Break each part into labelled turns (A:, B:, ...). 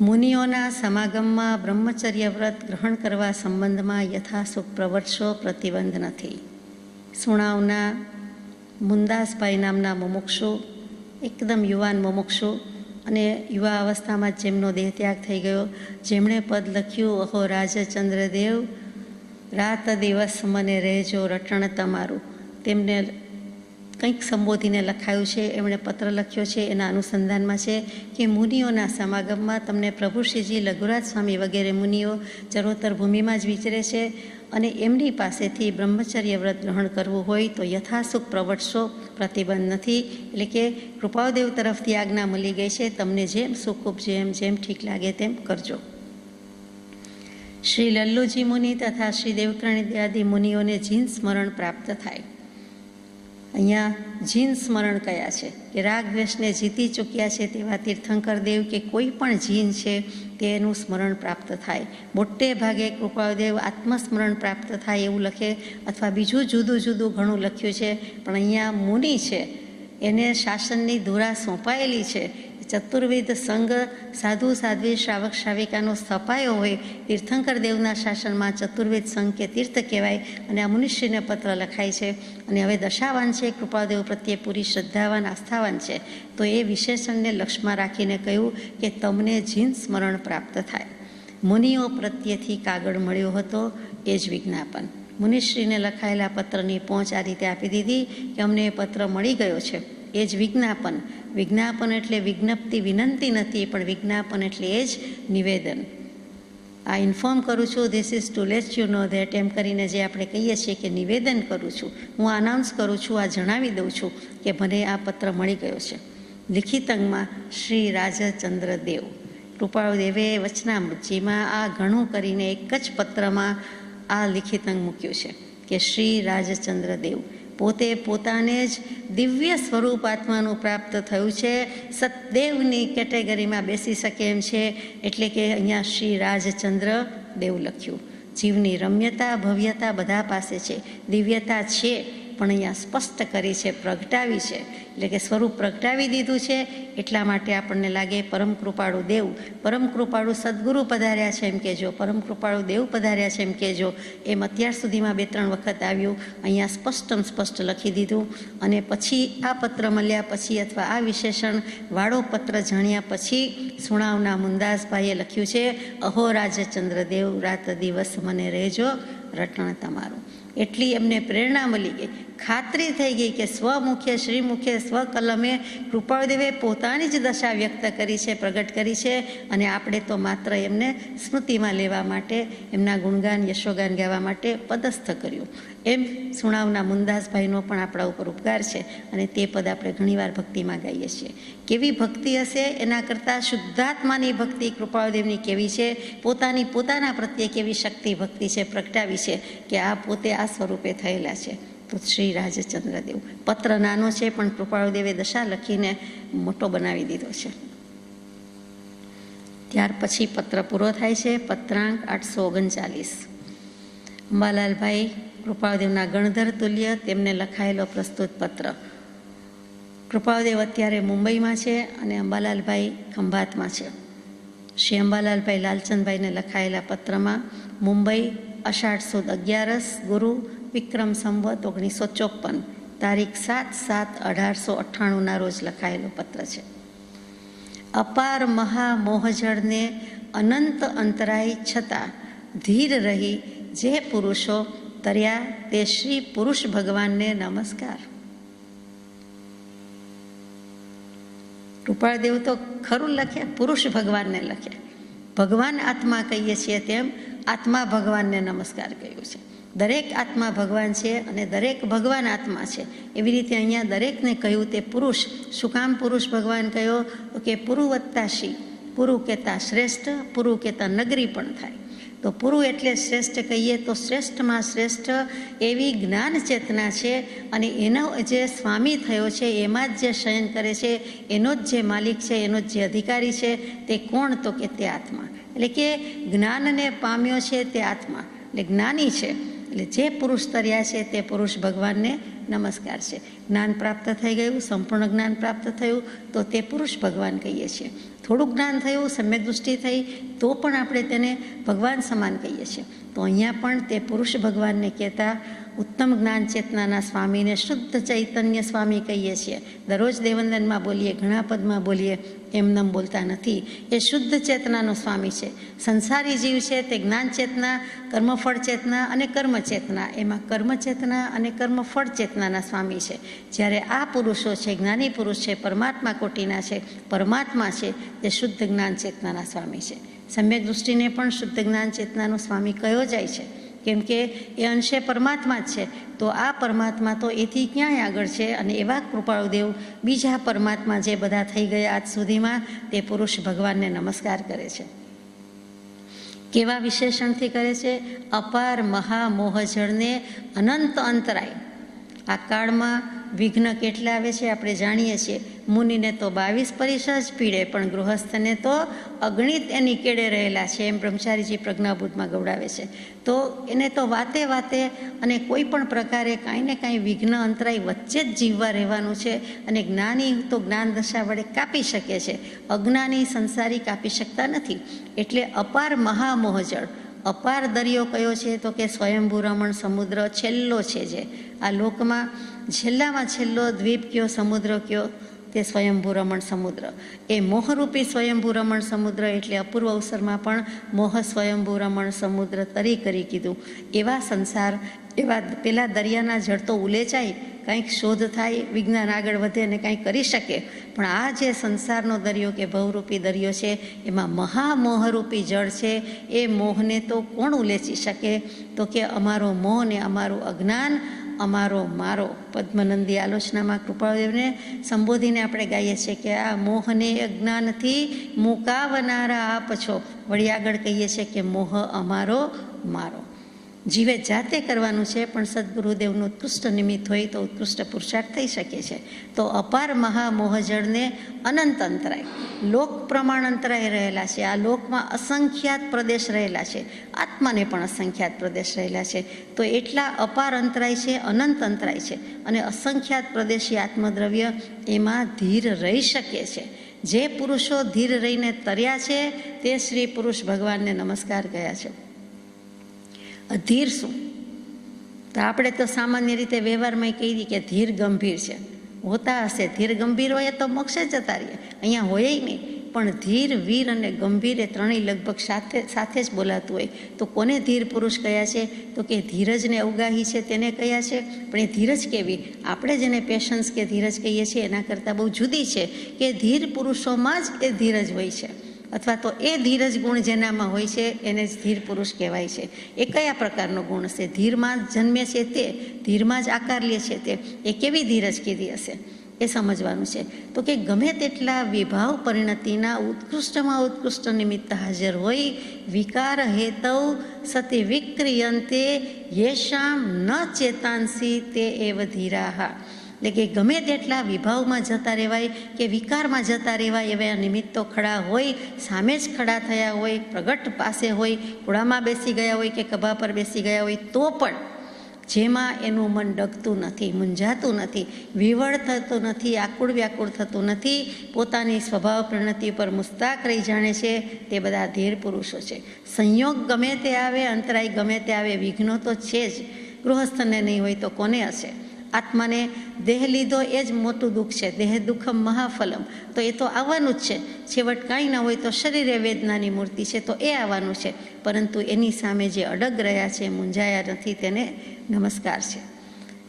A: મુનિઓના સમાગમમાં બ્રહ્મચર્ય વ્રત ગ્રહણ કરવા સંબંધમાં યથાસુખ પ્રવર્તશો, પ્રતિબંધ નથી. સુણાવના મુંદાસભાઈ નામના મુમુક્ષુ, એકદમ યુવાન મુમુક્ષુ અને યુવા અવસ્થામાં જેમનો દેહત્યાગ થઈ ગયો, જેમણે પદ લખ્યું, અહો રાજચંદ્રદેવ રાત દિવસ મને રહેજો રટણ તમારું, તેમને કંઈક સંબોધીને લખાયું છે. એમણે પત્ર લખ્યો છે. એના અનુસંધાનમાં છે કે મુનિઓના સમાગમમાં તમને પ્રભુશ્રીજી, લઘુરાજ સ્વામી વગેરે મુનિઓ ચરોતર ભૂમિમાં જ વિચરે છે અને એમની પાસેથી બ્રહ્મચર્ય વ્રત ગ્રહણ કરવું હોય તો યથાસુખ પ્રવર્તશો, પ્રતિબંધ નથી. એટલે કે કૃપાદેવ તરફથી આજ્ઞા મળી ગઈ છે, તમને જેમ સુખ ઉપજે જેમ ઠીક લાગે તેમ કરજો. શ્રી લલ્લુજી મુનિ તથા શ્રી દેવકર્ણી આદિ મુનિઓને જીન સ્મરણ પ્રાપ્ત થાય. અહીંયા જીન સ્મરણ કયા છે કે રાગ દ્વેષને જીતી ચૂક્યા છે તેવા તીર્થંકર દેવ કે કોઈ પણ જીન છે તેનું સ્મરણ પ્રાપ્ત થાય. મોટે ભાગે કૃપાદેવ આત્મસ્મરણ પ્રાપ્ત થાય એવું લખે અથવા બીજું જુદું જુદું ઘણું લખ્યું છે, પણ અહીંયા મુનિ છે એને શાસનની ધુરા સોંપાયેલી છે. ચતુર્વિધ સંઘ સાધુ સાધ્વી શ્રાવક શ્રાવિકાનો સ્થપાયો હોય. તીર્થંકર દેવના શાસનમાં ચતુર્વિધ સંઘ કે તીર્થ કહેવાય અને આ મુનિશ્રીને પત્ર લખાય છે. અને હવે દશાવાન છે, કૃપાદેવ પ્રત્યે પૂરી શ્રદ્ધાવાન આસ્થાવાન છે, તો એ વિશેષણને લક્ષ્યમાં રાખીને કહ્યું કે તમને જીન સ્મરણ પ્રાપ્ત થાય. મુનિઓ પ્રત્યેથી કાગળ મળ્યો હતો, એ જ વિજ્ઞાપન. મુનિશ્રીને લખાયેલા પત્રની પહોંચ આ રીતે આપી દીધી કે અમને એ પત્ર મળી ગયો છે, એ જ વિજ્ઞાપન. વિજ્ઞાપન એટલે વિજ્ઞપ્તિ, વિનંતી નથી, પણ વિજ્ઞાપન એટલે એ જ નિવેદન. આ ઇન્ફોર્મ કરું છું, this is to let you know that, એમ કરીને જે આપણે કહીએ છીએ કે નિવેદન કરું છું, હું અનાઉન્સ કરું છું, આ જણાવી દઉં છું કે મને આ પત્ર મળી ગયો છે. લિખિત અંગમાં શ્રી રાજચંદ્ર દેવ. કૃપાળુદેવે વચનામૃતજીમાં આ ઘણું કરીને એક જ પત્રમાં આ લિખિત અંગ મૂક્યું છે કે શ્રી રાજચંદ્ર દેવ પોતે પોતાને જ દિવ્ય સ્વરૂપ આત્માનું પ્રાપ્ત થયું છે, સતદેવની કેટેગરીમાં બેસી શકે એમ છે. એટલે કે અહીંયા શ્રી રાજચંદ્ર દેવ લખ્યું. જીવની રમ્યતા, ભવ્યતા બધા પાસે છે, દિવ્યતા છે, પણ અહીંયા સ્પષ્ટ કરી છે, પ્રગટાવી છે. એટલે કે સ્વરૂપ પ્રગટાવી દીધું છે. એટલા માટે આપણને લાગે પરમ કૃપાળુ દેવ, પરમ કૃપાળુ સદગુરુ પધાર્યા છે એમ કહેજો, પરમ કૃપાળુ દેવ પધાર્યા છે એમ કહેજો. એમ અત્યાર સુધીમાં 2-3 વખત આવ્યું, અહીંયા સ્પષ્ટ લખી દીધું. અને પછી આ પત્ર મળ્યા પછી અથવા આ વિશેષણ વાળો પત્ર જાણ્યા પછી સુણાવના મુંદાસભાઈએ લખ્યું છે, અહો રાજચંદ્ર દેવ રાત દિવસ મને રહેજો રટણ તમારું. એટલી એમને પ્રેરણા મળી ગઈ, ખાતરી થઈ ગઈ કે સ્વમુખ્ય, શ્રીમુખ્ય, સ્વકલમે કૃપાળુદેવે પોતાની જ દશા વ્યક્ત કરી છે, પ્રગટ કરી છે. અને આપણે તો માત્ર એમને સ્મૃતિમાં લેવા માટે, એમના ગુણગાન યશોગાન ગાવા માટે પદસ્થ કર્યું. એમ સુણાવના મુંદાસભાઈનો પણ આપણા ઉપર ઉપકાર છે અને તે પદ આપણે ઘણીવાર ભક્તિમાં ગાઈએ છીએ. કેવી ભક્તિ હશે એના કરતાં શુદ્ધાત્માની ભક્તિ કૃપાળુદેવની કેવી છે, પોતાના પ્રત્યે કેવી શક્તિ ભક્તિ છે, પ્રગટાવી છે કે આ પોતે આ સ્વરૂપે થયેલા છે. તો શ્રી રાજચંદ્રદેવ. પત્ર નાનો છે પણ કૃપાળુદેવે દશા લખીને મોટો બનાવી દીધો છે. ત્યાર પછી પત્ર પૂરો થાય છે. પત્રાંક 839. અંબાલાલભાઈ કૃપાળુદેવના ગણધર તુલ્ય, તેમને લખાયેલો પ્રસ્તુત પત્ર. કૃપાળુદેવ અત્યારે મુંબઈમાં છે અને અંબાલાલભાઈ ખંભાતમાં છે. શ્રી અંબાલાલભાઈ લાલચંદભાઈને લખાયેલા પત્રમાં મુંબઈ અષાઢ સુદ 11 ગુરુ વિક્રમ સંવત 1954 તારીખ 7/7/1898 રોજ લખાયેલો પત્ર છે. અપાર મહામોહજળને અનંત અંતરાય છતાં ધીર રહી જે પુરુષો તર્યા તે શ્રી પુરુષ ભગવાનને નમસ્કાર. કૃપાળદેવ તો ખરું લખે, પુરુષ ભગવાનને લખે. ભગવાન આત્મા કહીએ છીએ તેમ આત્મા ભગવાનને નમસ્કાર કહ્યું છે. દરેક આત્મા ભગવાન છે અને દરેક ભગવાન આત્મા છે. એવી રીતે અહીંયા દરેકને કહ્યું તે પુરુષ. શું કામ પુરુષ ભગવાન કહ્યો? તો કે પુરુ વત્તા શી, પુરુ કહેતા શ્રેષ્ઠ, પુરુ કહેતા નગરી પણ થાય. તો પુરુ એટલે શ્રેષ્ઠ કહીએ તો શ્રેષ્ઠમાં શ્રેષ્ઠ એવી જ્ઞાન ચેતના છે અને એનો જે સ્વામી થયો છે, એમાં જ જે શયન કરે છે, એનો જ જે માલિક છે, એનો જ જે અધિકારી છે, તે કોણ? તો કે તે આત્મા. એટલે કે જ્ઞાનને પામ્યો છે તે આત્મા, એટલે જ્ઞાની છે. એટલે જે પુરુષ તર્યા છે તે પુરુષ ભગવાનને નમસ્કાર છે. જ્ઞાન પ્રાપ્ત થઈ ગયું, સંપૂર્ણ જ્ઞાન પ્રાપ્ત થયું તો તે પુરુષ ભગવાન કહીએ છીએ. થોડું જ્ઞાન થયું, સમ્યક દૃષ્ટિ થઈ, તો પણ આપણે તેને ભગવાન સમાન કહીએ છીએ. તો અહીંયા પણ તે પુરુષ ભગવાનને કહેતા ઉત્તમ જ્ઞાન ચેતનાના સ્વામીને શુદ્ધ ચૈતન્ય સ્વામી કહીએ છીએ. દરરોજ દેવંદનમાં બોલીએ, ઘણા પદમાં બોલીએ, એમનેમ બોલતા નથી. એ શુદ્ધ ચેતનાનો સ્વામી છે. સંસારી જીવ છે તે જ્ઞાન ચેતના, કર્મફળ ચેતના અને કર્મ ચેતના, એમાં કર્મ ચેતના અને કર્મફળ ચેતનાના સ્વામી છે. જ્યારે આ પુરુષો છે, જ્ઞાની પુરુષ છે, પરમાત્મા કોટીના છે, પરમાત્મા છે, તે શુદ્ધ જ્ઞાન ચેતનાના સ્વામી છે. સમ્યક દૃષ્ટિને પણ શુદ્ધ જ્ઞાન ચેતનાનો સ્વામી કયો જાય છે, કેમ કે એ અંશે પરમાત્મા જ છે. તો આ પરમાત્મા તો એથી ક્યાંય આગળ છે, અને એવા કૃપાળુદેવ બીજા પરમાત્મા જે બધા થઈ ગયા આજ સુધીમાં, તે પુરુષ ભગવાનને નમસ્કાર કરે છે. કેવા વિશેષણથી કરે છે? અપાર મહામોહજળને અનંત અંતરાય. આ કાળમાં વિઘ્ન કેટલા આવે છે આપણે જાણીએ છીએ. મુનિને તો 22 પરિસ જ પીડે, પણ ગૃહસ્થને તો અગણિત એની કેડે રહેલા છે, એમ બ્રહ્મચારીજી પ્રજ્ઞાબોધમાં ગવડાવે છે. તો એને તો વાતે વાતે અને કોઈ પણ પ્રકારે કાંઈ ને કાંઈ વિઘ્ન અંતરાય વચ્ચે જ જીવવા રહેવાનું છે. અને જ્ઞાની તો જ્ઞાન દશા વડે કાપી શકે છે, અજ્ઞાની સંસારી કાપી શકતા નથી. એટલે અપાર મહામોહજળ. અપાર દરિયો કયો છે? તો કે સ્વયંભૂ રમણ સમુદ્ર છેલ્લો છે. જે આ લોકમાં છેલ્લામાં છેલ્લો દ્વીપ કયો, સમુદ્ર કયો? તે સ્વયંભૂ રમણ સમુદ્ર. એ મોહરૂપી સ્વયંભૂ રમણ સમુદ્ર, એટલે અપૂર્વ અવસરમાં પણ મોહ સ્વયંભૂ રમણ સમુદ્ર તરી કરી કીધું. એવા સંસાર, એવા પેલા દરિયાના જળ તો ઉલેચાય, કંઈક શોધ થાય, વિજ્ઞાન આગળ વધે અને કંઈક કરી શકે. પણ આ જે સંસારનો દરિયો કે ભવરૂપી દરિયો છે, એમાં મહામોહરૂપી જળ છે. એ મોહને તો કોણ ઉલેચી શકે? તો કે અમારો મોહ ને અમારું અજ્ઞાન, અમારો મારો. પદ્મનંદી આલોચનામાં કૃપાળુદેવને સંબોધીને આપણે ગાઈએ છીએ કે આ મોહને અજ્ઞાનથી મુકાવનારા આપ છો. વળી આગળ કહીએ છીએ કે મોહ અમારો મારો. જીવે જાતે કરવાનું છે, પણ સદગુરુદેવનું ઉત્કૃષ્ટ નિમિત્ત હોય તો ઉત્કૃષ્ટ પુરુષાર્થ થઈ શકે છે. તો અપાર મહામોહજળને અનંત અંતરાય, લોક પ્રમાણ અંતરાય રહેલા છે. આ લોકમાં અસંખ્યાત પ્રદેશ રહેલા છે, આત્માને પણ અસંખ્યાત પ્રદેશ રહેલા છે. તો એટલા અપાર અંતરાય છે, અનંત અંતરાય છે. અને અસંખ્યાત પ્રદેશી આત્મદ્રવ્ય એમાં ધીર રહી શકે છે. જે પુરુષો ધીર રહીને તર્યા છે, તે શ્રી પુરુષ ભગવાનને નમસ્કાર ગયા છે. અધીર શું? તો આપણે તો સામાન્ય રીતે વ્યવહારમાં કહી દઈએ કે ધીર ગંભીર છે. હોતા હશે, ધીર ગંભીર હોય તો મોક્ષે જતા રહીએ, અહીંયા હોય નહીં. પણ ધીર, વીર અને ગંભીર એ ત્રણેય લગભગ સાથે જ બોલાતું હોય. તો કોને ધીર પુરુષ કયા છે? તો કે ધીરજને અવગાહી છે તેને કયા છે. પણ એ ધીરજ કેવી? આપણે જેને પેશન્સ કે ધીરજ કહીએ છીએ એના કરતાં બહુ જુદી છે. કે ધીર પુરુષોમાં જ એ ધીરજ હોય છે, અથવા તો એ ધીરજ ગુણ જેનામાં હોય છે એને જ ધીર પુરુષ કહેવાય છે. એ કયા પ્રકારનો ગુણ હશે? ધીરમાં જ જન્મે છે તે, ધીરમાં જ આકાર લે છે તે, એ કેવી ધીરજ કીધી હશે એ સમજવાનું છે. તો કે ગમે તેટલા વિભાવ પરિણતિના ઉત્કૃષ્ટમાં ઉત્કૃષ્ટ નિમિત્ત હાજર હોય, વિકાર હેતવ સતી વિક્રિયંતે યેશામ ન ચેતાંસી તે એવ ધીરાહા. એટલે કે ગમે તેટલા વિભાવમાં જતા રહેવાય કે વિકારમાં જતા રહેવાય એવા નિમિત્તો ખડા હોય, સામે જ ખડા થયા હોય, પ્રગટ પાસે હોય, ઘોડામાં બેસી ગયા હોય કે ખભા પર બેસી ગયા હોય, તો પણ જેમાં એનું મન ડગતું નથી, મૂંઝાતું નથી, વિવળ થતું નથી, આકુળ વ્યાકુળ થતું નથી, પોતાની સ્વભાવ પ્રણતિ પર મુસ્તાક રહી જાણે છે, તે બધા ધીર પુરુષો છે. સંયોગ ગમે તે આવે, અંતરાય ગમે તે આવે, વિઘ્નો તો છે જ. ગૃહસ્થને નહીં હોય તો કોને હશે? આત્માને દેહ લીધો એ જ મોટું દુઃખ છે. દેહ દુઃખમ મહાફલમ. તો એ તો આવવાનું જ છે. છેવટ કાંઈ ન હોય તો શરીરે વેદનાની મૂર્તિ છે, તો એ આવવાનું છે. પરંતુ એની સામે જે અડગ રહ્યા છે, મૂંઝાયા નથી, તેને નમસ્કાર છે.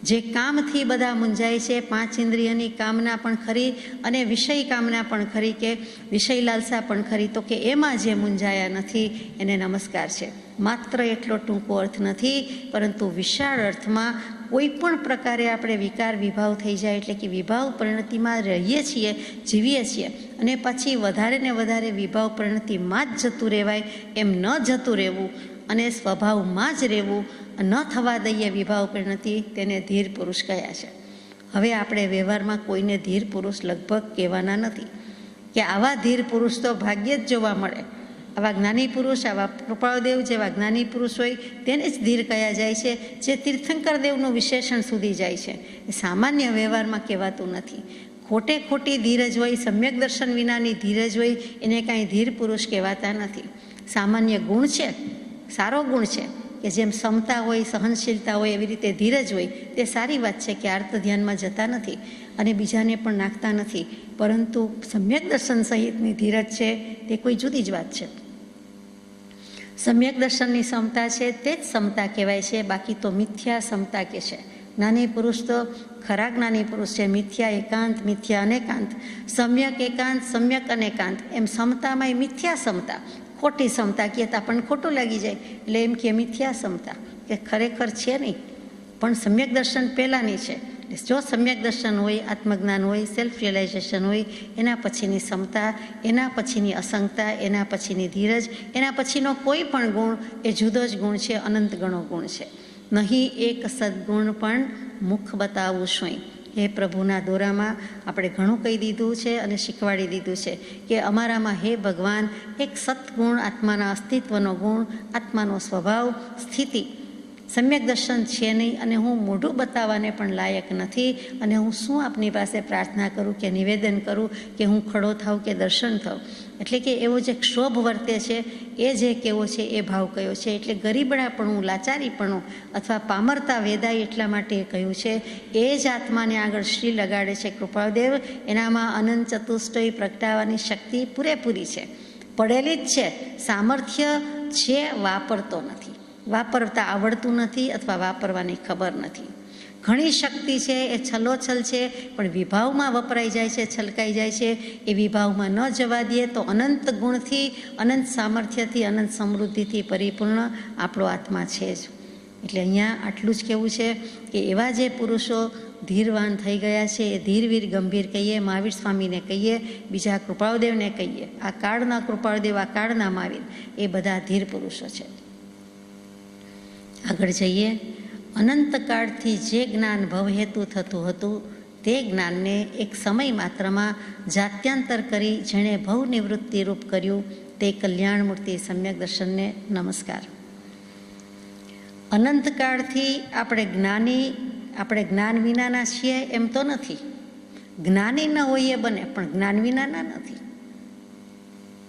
A: જે કામથી બધા મૂંઝાય છે, 5 ઇન્દ્રિયની કામના પણ ખરી અને વિષય કામના પણ ખરી, કે વિષય લાલસા પણ ખરી, તો કે એમાં જે મૂંઝાયા નથી એને નમસ્કાર છે. માત્ર એટલો ટૂંકો અર્થ નથી, પરંતુ વિશાળ અર્થમાં કોઈ પણ પ્રકારે આપણે વિકાર વિભાવ થઈ જાય, એટલે કે વિભાવ પરિણતિમાં રહીએ છીએ, જીવીએ છીએ, અને પછી વધારે ને વધારે વિભાવ પરિણતિમાં જ જતું રહેવાય એમ ન જતું રહેવું અને સ્વભાવમાં જ રહેવું, ન થવા દઈએ વિભાવ પરિણતિ, તેને ધીર પુરુષ કયા છે. હવે આપણે વ્યવહારમાં કોઈને ધીર પુરુષ લગભગ કહેવાના નથી, કે આવા ધીર પુરુષ તો ભાગ્યે જ જોવા મળે. આવા જ્ઞાની પુરુષ, આવા કૃપાળુદેવ જેવા જ્ઞાની પુરુષ હોય તેને જ ધીર કયા જાય છે, જે તીર્થંકર દેવનું વિશેષણ સુધી જાય છે. એ સામાન્ય વ્યવહારમાં કહેવાતું નથી. ખોટે ખોટી ધીરજ હોય, સમ્યક દર્શન વિનાની ધીરજ હોય, એને કાંઈ ધીર પુરુષ કહેવાતા નથી. સામાન્ય ગુણ છે, સારો ગુણ છે કે જેમ ક્ષમતા હોય, સહનશીલતા હોય, એવી રીતે ધીરજ હોય, તે સારી વાત છે કે આર્ત ધ્યાનમાં જતા નથી અને બીજાને પણ નાખતા નથી. પરંતુ સમ્યક દર્શન સહિતની ધીરજ છે તે કોઈ જુદી જ વાત છે. સમ્યક દર્શનની ક્ષમતા છે તે જ ક્ષમતા કહેવાય છે, બાકી તો મિથ્યા ક્ષમતા કે છે. જ્ઞાની પુરુષ તો ખરા જ્ઞાની પુરુષ છે. મિથ્યા એકાંત, મિથ્યા અનેકાંત, સમ્યક એકાંત, સમ્યક અનેકાંત, એમ ક્ષમતામાંય મિથ્યા ક્ષમતા, ખોટી ક્ષમતા કહે તો આપણને ખોટું લાગી જાય, એટલે એમ કે મિથ્યા ક્ષમતા, કે ખરેખર છે નહીં, પણ સમ્યક દર્શન પહેલાંની છે. જો સમ્યક દર્શન હોય, આત્મજ્ઞાન હોય, સેલ્ફ રિયલાઇઝેશન હોય, એના પછીની ક્ષમતા, એના પછીની અસંગતા, એના પછીની ધીરજ, એના પછીનો કોઈ પણ ગુણ એ જુદો જ ગુણ છે, અનંત ગણો ગુણ છે. નહીં એક સદગુણ પણ મુખ બતાવું શું. એ પ્રભુના દોરામાં આપણે ઘણું કહી દીધું છે અને શીખવાડી દીધું છે કે અમારામાં હે ભગવાન એક સત્ગુણ, આત્માના અસ્તિત્વનો ગુણ, આત્માનો સ્વભાવ, સ્થિતિ, સમ્યક દર્શન છે નહીં અને હું મોઢું બતાવવાને પણ લાયક નથી. અને હું શું આપની પાસે પ્રાર્થના કરું કે નિવેદન કરું કે હું ખડો થાઉં કે દર્શન થાઉં. એટલે કે એવો જે ક્ષોભ વર્તે છે એ જે કેવો છે એ ભાવ કયો છે. એટલે ગરીબડાપણું, લાચારીપણું અથવા પામરતા વેદાય એટલા માટે કહ્યું છે. એ જ આત્માને આગળ શ્રી લગાડે છે કૃપાદેવ. એનામાં અનંત ચતુષ્ટય પ્રગટાવવાની શક્તિ પૂરેપૂરી છે, પડેલી જ છે. સામર્થ્ય છે, વાપરતો નથી, વાપરતા આવડતું નથી અથવા વાપરવાની ખબર નથી. ઘણી શક્તિ છે, એ છલોછલ છે, પણ વિભાવમાં વપરાઈ જાય છે, છલકાઈ જાય છે. એ વિભાવમાં ન જવા દઈએ તો અનંત ગુણથી, અનંત સામર્થ્યથી, અનંત સમૃદ્ધિથી પરિપૂર્ણ આપણો આત્મા છે જ. એટલે અહીંયા આટલું જ કહેવું છે કે એવા જે પુરુષો ધીરવાન થઈ ગયા છે એ ધીરવીર ગંભીર કહીએ, મહાવીર સ્વામીને કહીએ, બીજા કૃપાળદેવને કહીએ, આ કાળના કૃપાળદેવ, આ કાળના મહાવીર, એ બધા ધીર પુરુષો છે. આગળ જઈએ. અનંતકાળથી જે જ્ઞાન ભવહેતુ થતું હતું તે જ્ઞાનને એક સમય માત્રમાં જાત્યાંતર કરી જેણે ભવ નિવૃત્તિ રૂપ કર્યું તે કલ્યાણમૂર્તિ સમ્યક દર્શનને નમસ્કાર. અનંતકાળથી આપણે જ્ઞાન વિનાના છીએ એમ તો નથી. જ્ઞાની ન હોઈએ બને, પણ જ્ઞાન વિનાના નથી.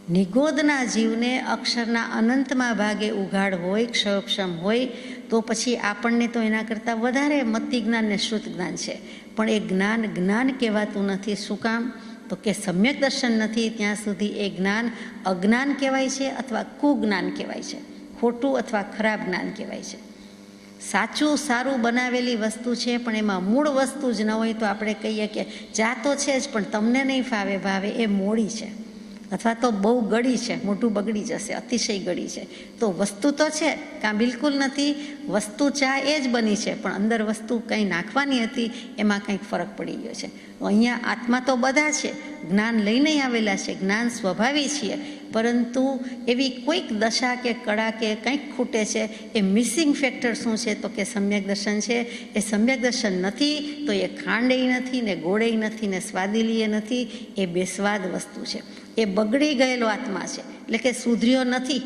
A: નિગોદના જીવને અક્ષરના અનંતમાં ભાગે ઉઘાડ હોય, ક્ષયોક્ષમ હોય, તો પછી આપણને તો એના કરતાં વધારે મતિ જ્ઞાન ને શ્રુત જ્ઞાન છે. પણ એ જ્ઞાન જ્ઞાન કહેવાતું નથી. શું કામ? તો કે સમ્યક દર્શન નથી ત્યાં સુધી એ જ્ઞાન અજ્ઞાન કહેવાય છે અથવા કુજ્ઞાન કહેવાય છે, ખોટું અથવા ખરાબ જ્ઞાન કહેવાય છે. સાચું સારું બનાવેલી વસ્તુ છે, પણ એમાં મૂળ વસ્તુ જ ન હોય તો આપણે કહીએ કે જાતો છે જ પણ તમને નહીં ફાવે ભાવે, એ મોડી છે અથવા તો બહુ ગળી છે, મોઢું બગડી જશે, અતિશય ગળી છે. તો વસ્તુ તો છે કાં બિલકુલ નથી. વસ્તુ ચા એ જ બની છે, પણ અંદર વસ્તુ કંઈ નાખવાની હતી એમાં કંઈક ફરક પડી ગયો છે. અહીંયા આત્મા તો બધા છે, જ્ઞાન લઈને આવેલા છે, જ્ઞાન સ્વભાવી છીએ, પરંતુ એવી કોઈક દશા કે કળા કે કંઈક ખૂટે છે. એ મિસિંગ ફેક્ટર શું છે? તો કે સમ્યક દર્શન છે. એ સમ્યક દર્શન નથી તો એ ખાંડેય નથી ને ગોળેય નથી ને સ્વાદિલીય નથી. એ બેસ્વાદ વસ્તુ છે. એ બગડી ગયેલો આત્મા છે, એટલે કે સુધર્યો નથી.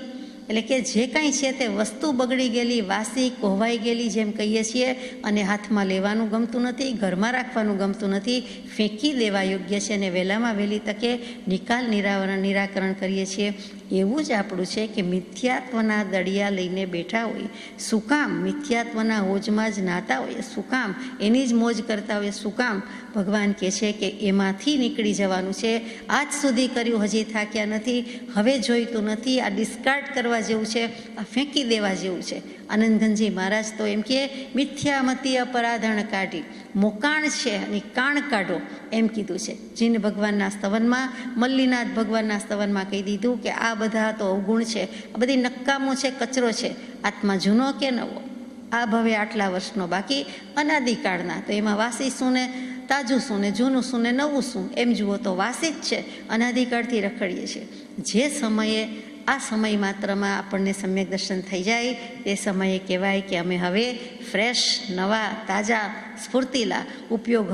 A: એટલે કે જે કાંઈ છે તે વસ્તુ બગડી ગયેલી, વાસી, કોહવાઈ ગયેલી જેમ કહીએ છીએ, અને હાથમાં લેવાનું ગમતું નથી, ઘરમાં રાખવાનું ગમતું નથી, ફેંકી દેવા યોગ્ય છે અને વહેલામાં વહેલી તકે નિકાલ નિરાકરણ કરીએ છીએ. એવું જ આપણું છે કે મિથ્યાત્વના દળિયા લઈને બેઠા હોય. શું કામ? મિથ્યાત્વના હોજમાં જ નાતા હોય. શું કામ? એની જ મોજ કરતા હોય. શું કામ? ભગવાન કહે છે કે એમાંથી નીકળી જવાનું છે. આજ સુધી કર્યું, હજી થાક્યા નથી, હવે જોઈતું નથી, આ ડિસ્કાર્ડ કરવા જેવું છે, આ ફેંકી દેવા જેવું છે. આનંદઘનજી મહારાજ તો એમ કે મિથ્યામતી અપરાધણ કાઢી, મોકાણ છે અને કાણ કાઢો એમ કીધું છે. જીન ભગવાનના સ્તવનમાં, મલ્લીનાથ ભગવાનના સ્તવનમાં કહી દીધું કે આ બધા તો અવગુણ છે, આ બધી નક્કામો છે, કચરો છે. આત્મા જૂનો કે નવો? આ ભવે આટલા વર્ષનો બાકી અનાદિકાળના. તો એમાં વાસી શું ને તાજું શું ને જૂનું શું ને નવું શું? એમ જુઓ તો વાસી જ છે, અનાદિકાળથી રખડીએ છીએ. જે સમયે આ સમય માત્રમાં આપણને સમ્યક દર્શન થઈ જાય તે સમયે કહેવાય કે અમે હવે ફ્રેશ, નવા, તાજા, સ્ફૂર્તિલા, ઉપયોગ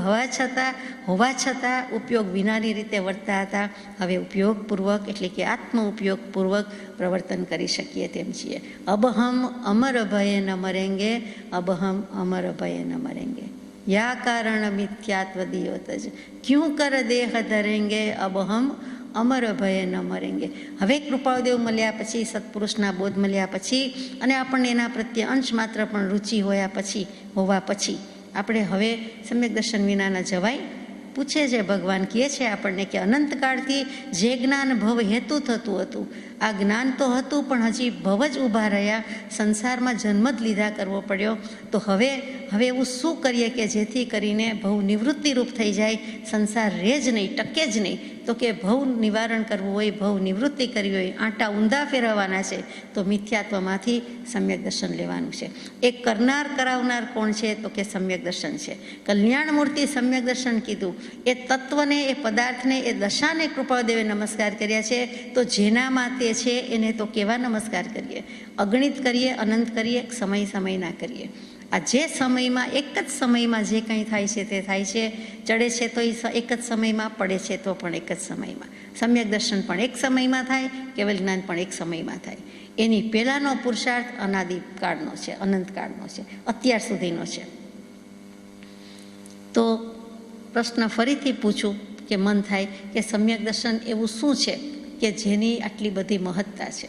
A: હોવા છતાં ઉપયોગ વિનાની રીતે વર્તતા હતા, હવે ઉપયોગપૂર્વક એટલે કે આત્મ ઉપયોગપૂર્વક પ્રવર્તન કરી શકીએ તેમ છીએ. અબ હમ અમર ભયે ન મરેંગે, અબ હમ અમર ભયે ન મરેંગે. યા કારણ મિથ્યાત્વ દિયોત જ ક્યું કર દેહ ધરેંગે અબ હમ અમર ભય ન મરેંગે. હવે કૃપાળદેવ મળ્યા પછી, સત્પુરુષના બોધ મળ્યા પછી અને આપણને એના પ્રત્યે અંશ માત્ર પણ રુચિ હોવા પછી આપણે હવે સમ્યક દર્શન વિનાના જવાય? પૂછે છે ભગવાન, કહે છે આપણને કે અનંતકાળથી જે જ્ઞાન ભવ હેતુ થતું હતું, આ જ્ઞાન તો હતું પણ હજી ભવ જ ઊભા રહ્યા, સંસારમાં જન્મ જ લીધા કરવો પડ્યો. તો હવે એવું શું કરીએ કે જેથી કરીને ભવ નિવૃત્તિરૂપ થઈ જાય, સંસાર રહે જ નહીં, ટકે જ નહીં? તો કે ભવ નિવારણ કરવું હોય, ભવ નિવૃત્તિ કરવી હોય, આંટા ઊંધા ફેરવવાના છે તો મિથ્યાત્વમાંથી સમ્યક દર્શન લેવાનું છે. એ કરાવનાર કોણ છે? તો કે સમ્યક દર્શન છે. કલ્યાણ મૂર્તિ સમ્યક દર્શન કીધું. એ તત્વને, એ પદાર્થને, એ દશાને કૃપાળદેવે નમસ્કાર કર્યા છે. તો જેનામાં તે છે એને તો કેવા નમસ્કાર કરીએ? અગણિત કરીએ, અનંત કરીએ, સમય ના કરીએ. આ જે સમયમાં, એક જ સમયમાં જે કંઈ થાય છે તે થાય છે. ચડે છે તો એ એક જ સમયમાં, પડે છે તો પણ એક જ સમયમાં. સમ્યક દર્શન પણ એક સમયમાં થાય, કેવલ જ્ઞાન પણ એક સમયમાં થાય. એની પહેલાંનો પુરુષાર્થ અનાદિકાળનો છે, અનંતકાળનો છે, અત્યાર સુધીનો છે. તો પ્રશ્ન ફરીથી પૂછું કે મન થાય કે સમ્યક દર્શન એવું શું છે કે જેની આટલી બધી મહત્તા છે?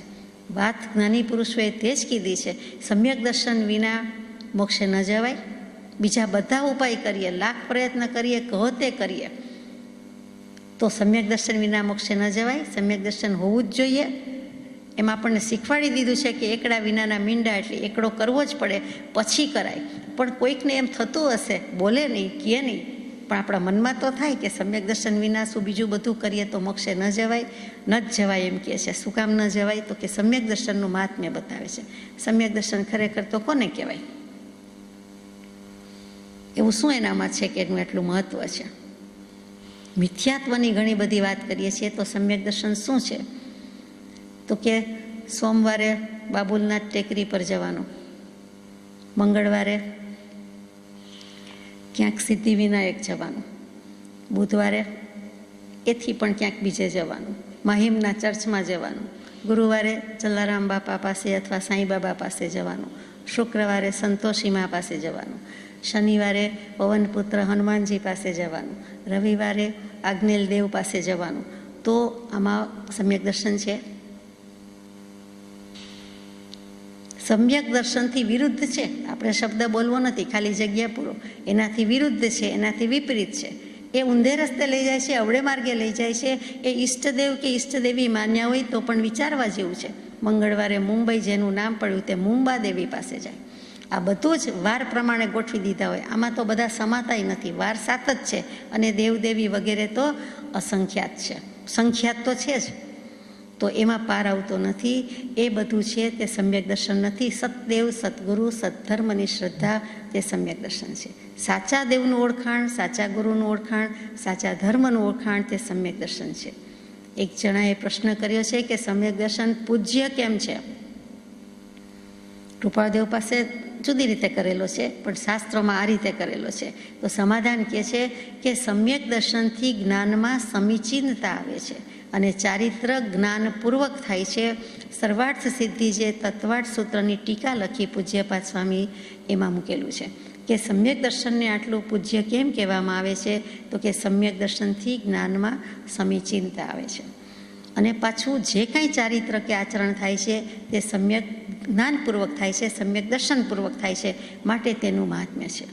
A: વાત જ્ઞાની પુરુષોએ તે જ કીધી છે. સમ્યક દર્શન વિના મોક્ષે ન જવાય. બીજા બધા ઉપાય કરીએ, લાખ પ્રયત્ન કરીએ, કહો તે કરીએ, તો સમ્યક દર્શન વિના મોક્ષે ન જવાય. સમ્યક દર્શન હોવું જ જોઈએ. એમાં આપણને શીખવાડી દીધું છે કે એકડા વિનાના મીંડા, એટલે એકડો કરવો જ પડે, પછી કરાય. પણ કોઈકને એમ થતું હશે, બોલે નહીં, કહે નહીં, પણ આપણા મનમાં તો થાય કે સમ્યક દર્શન વિના શું બીજું બધું કરીએ તો મોક્ષે ન જવાય? ન જ જવાય એમ કહે છે. શું કામ ન જવાય? તો કે સમ્યક દર્શનનું મહાત્મ્ય બતાવે છે. સમ્યક દર્શન ખરેખર તો કોને કહેવાય? એવું શું એનામાં છે કે એનું એટલું મહત્વ છે? મિથ્યાત્વની ઘણી બધી વાત કરીએ છીએ, તો સમ્યક દર્શન શું છે? તો કે સોમવારે બાબુલનાથ ટેકરી પર જવાનું, મંગળવારે ક્યાંક સિદ્ધિવિનાયક જવાનું, બુધવારે એથી પણ ક્યાંક બીજે જવાનું, માહિમના ચર્ચમાં જવાનું, ગુરુવારે જલારામ બાપા પાસે અથવા સાંઈ બાબા પાસે જવાનું, શુક્રવારે સંતોષીમા પાસે જવાનું, શનિવારે પવનપુત્ર હનુમાનજી પાસે જવાનું, રવિવારે આજ્ઞેલ દેવ પાસે જવાનું. તો આમાં સમ્યક દર્શન છે? સમ્યક દર્શનથી વિરુદ્ધ છે. આપણે શબ્દ બોલવો નથી, ખાલી જગ્યા પૂરો. એનાથી વિરુદ્ધ છે, એનાથી વિપરીત છે. એ ઊંધે રસ્તે લઈ જાય છે, અવળે માર્ગે લઈ જાય છે. એ ઈષ્ટદેવ કે ઈષ્ટદેવી માન્યા હોય તો પણ વિચારવા જેવું છે. મંગળવારે મુંબઈ જેનું નામ પડ્યું તે મુંબા દેવી પાસે જાય. આ બધું જ વાર પ્રમાણે ગોઠવી દીધા હોય. આમાં તો બધા સમાતાય નથી, વાર 7 જ છે. અને દેવદેવી વગેરે તો અસંખ્યાત છે. સંખ્યાત તો છે જ, તો એમાં પાર આવતો નથી. એ બધું છે તે સમ્યક દર્શન નથી. સતદેવ, સદગુરુ, સદ્ધર્મની શ્રદ્ધા તે સમ્યક દર્શન છે. સાચા દેવનું ઓળખાણ, સાચા ગુરુનું ઓળખાણ, સાચા ધર્મનું ઓળખાણ તે સમ્યક દર્શન છે. એક જણાએ પ્રશ્ન કર્યો છે કે સમ્યક દર્શન પૂજ્ય કેમ છે? કૃપાળદેવ પાસે જુદી રીતે કરેલો છે, પણ શાસ્ત્રોમાં આ રીતે કરેલો છે. તો સમાધાન કહે છે કે સમ્યક દર્શનથી જ્ઞાનમાં સમીચીનતા આવે છે અને ચારિત્ર જ્ઞાનપૂર્વક થાય છે. સર્વાર્થ સિદ્ધિ જે તત્વાર્થ સૂત્રની ટીકા લખી પૂજ્યપાદ સ્વામી એમાં મૂકેલું છે કે સમ્યક દર્શનને આટલું પૂજ્ય કેમ કહેવામાં આવે છે? તો કે સમ્યક દર્શનથી જ્ઞાનમાં સમીચીનતા આવે છે. અને પાછું જે કાંઈ ચારિત્ર કે આચરણ થાય છે તે સમ્યક જ્ઞાનપૂર્વક થાય છે, સમ્યક દર્શનપૂર્વક થાય છે, માટે તેનું મહાત્મ્ય છે.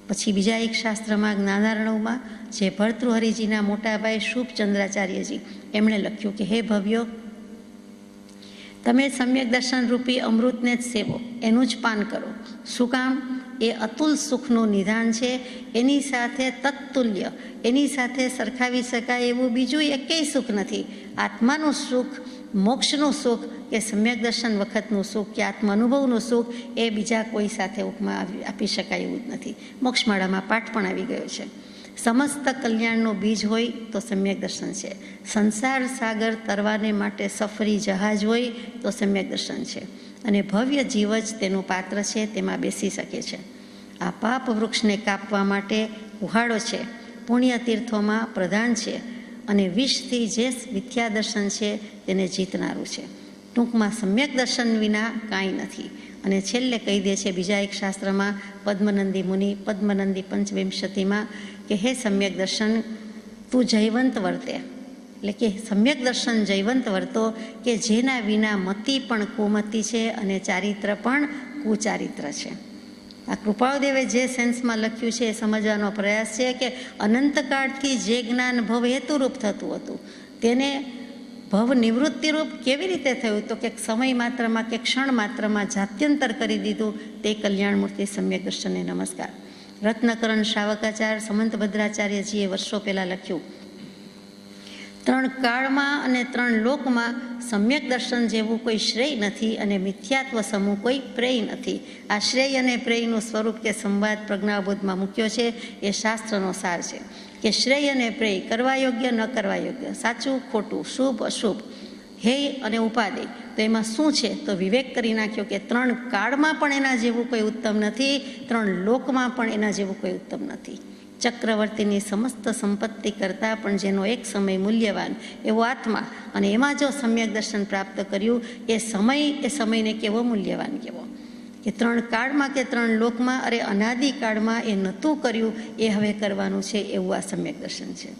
A: પછી બીજા એક શાસ્ત્રમાં જ્ઞાનાર્ણવમાં જે ભર્તૃહરિજીના મોટાભાઈ શુભચંદ્રાચાર્યજી એમણે લખ્યું કે હે ભવ્યો, તમે સમ્યક દર્શન રૂપી અમૃતને જ સેવો, એનું જ પાન કરો. શું કામ? એ અતુલ સુખનું નિધાન છે. એની સાથે તત્તુલ્ય, એની સાથે સરખાવી શકાય એવું બીજું એકેય સુખ નથી. આત્માનું સુખ, મોક્ષનું સુખ કે સમ્યક દર્શન વખતનું સુખ કે આત્મ અનુભવનું સુખ એ બીજા કોઈ સાથે ઉપમા આપી શકાય એવું જ નથી. મોક્ષમાળામાં પાઠ પણ આવી ગયો છે. સમસ્ત કલ્યાણનું બીજ હોય તો સમ્યક દર્શન છે. સંસાર સાગર તરવાને માટે સફરી જહાજ હોય તો સમ્યક દર્શન છે. અને ભવ્ય જીવ જ તેનું પાત્ર છે, તેમાં બેસી શકે છે. આ પાપ વૃક્ષને કાપવા માટે ઉહાડો છે, પુણ્ય તીર્થોમાં પ્રધાન છે અને વિષથી જે મિથ્યા દર્શન છે તેને જીતનારું છે. ટૂંકમાં સમ્યક દર્શન વિના કાંઈ નથી. અને છેલ્લે કહી દે છે બીજા એક શાસ્ત્રમાં પદ્મનંદી મુનિ પદ્મનંદી પંચવિંશતિમાં કે હે સમ્યક દર્શન તું જયવંત વર્તે, એટલે કે સમ્યક દર્શન જયવંત વર્તો કે જેના વિના મતિ પણ કુમતિ છે અને ચારિત્ર પણ કુચારિત્ર છે. આ કૃપાળુદેવે જે સેન્સમાં લખ્યું છે એ સમજવાનો પ્રયાસ છે કે અનંતકાળથી જે જ્ઞાન ભવ હેતુરૂપ થતું હતું તેને ભવ નિવૃત્તિરૂપ કેવી રીતે થયું, તો કે સમય માત્રમાં કે ક્ષણ માત્રમાં જાત્યંતર કરી દીધું. તે કલ્યાણમૂર્તિ સમ્યક દર્શનને નમસ્કાર. રત્નકરણ શ્રાવકાચાર્ય સમંત ભદ્રાચાર્યજીએ વર્ષો પહેલાં લખ્યું, 3 કાળમાં અને 3 લોકમાં સમ્યક દર્શન જેવું કોઈ શ્રેય નથી અને મિથ્યાત્વ સમૂહ કોઈ પ્રેય નથી. આ શ્રેય અને પ્રેયનું સ્વરૂપ કે સંવાદ પ્રજ્ઞાબોધમાં મૂક્યો છે એ શાસ્ત્રનો સાર છે કે શ્રેય અને પ્રેય કરવા યોગ્ય ન કરવા યોગ્ય, સાચું ખોટું, શુભ અશુભ, હેય અને ઉપાદેય. તો એમાં શું છે તો વિવેક કરી નાખ્યો કે 3 કાળમાં પણ એના જેવું કોઈ ઉત્તમ નથી, 3 લોકમાં પણ એના જેવું કોઈ ઉત્તમ નથી. ચક્રવર્તીની સમસ્ત સંપત્તિ કરતાં પણ જેનો એક સમય મૂલ્યવાન એવો આત્મા, અને એમાં જો સમ્યક દર્શન પ્રાપ્ત કર્યું એ સમયને કેવો મૂલ્યવાન કેવો, કે 3 કાળમાં કે 3 લોકમાં અરે અનાદિકાળમાં એ નહોતું કર્યું એ હવે કરવાનું છે, એવું આ સમ્યક દર્શન છે.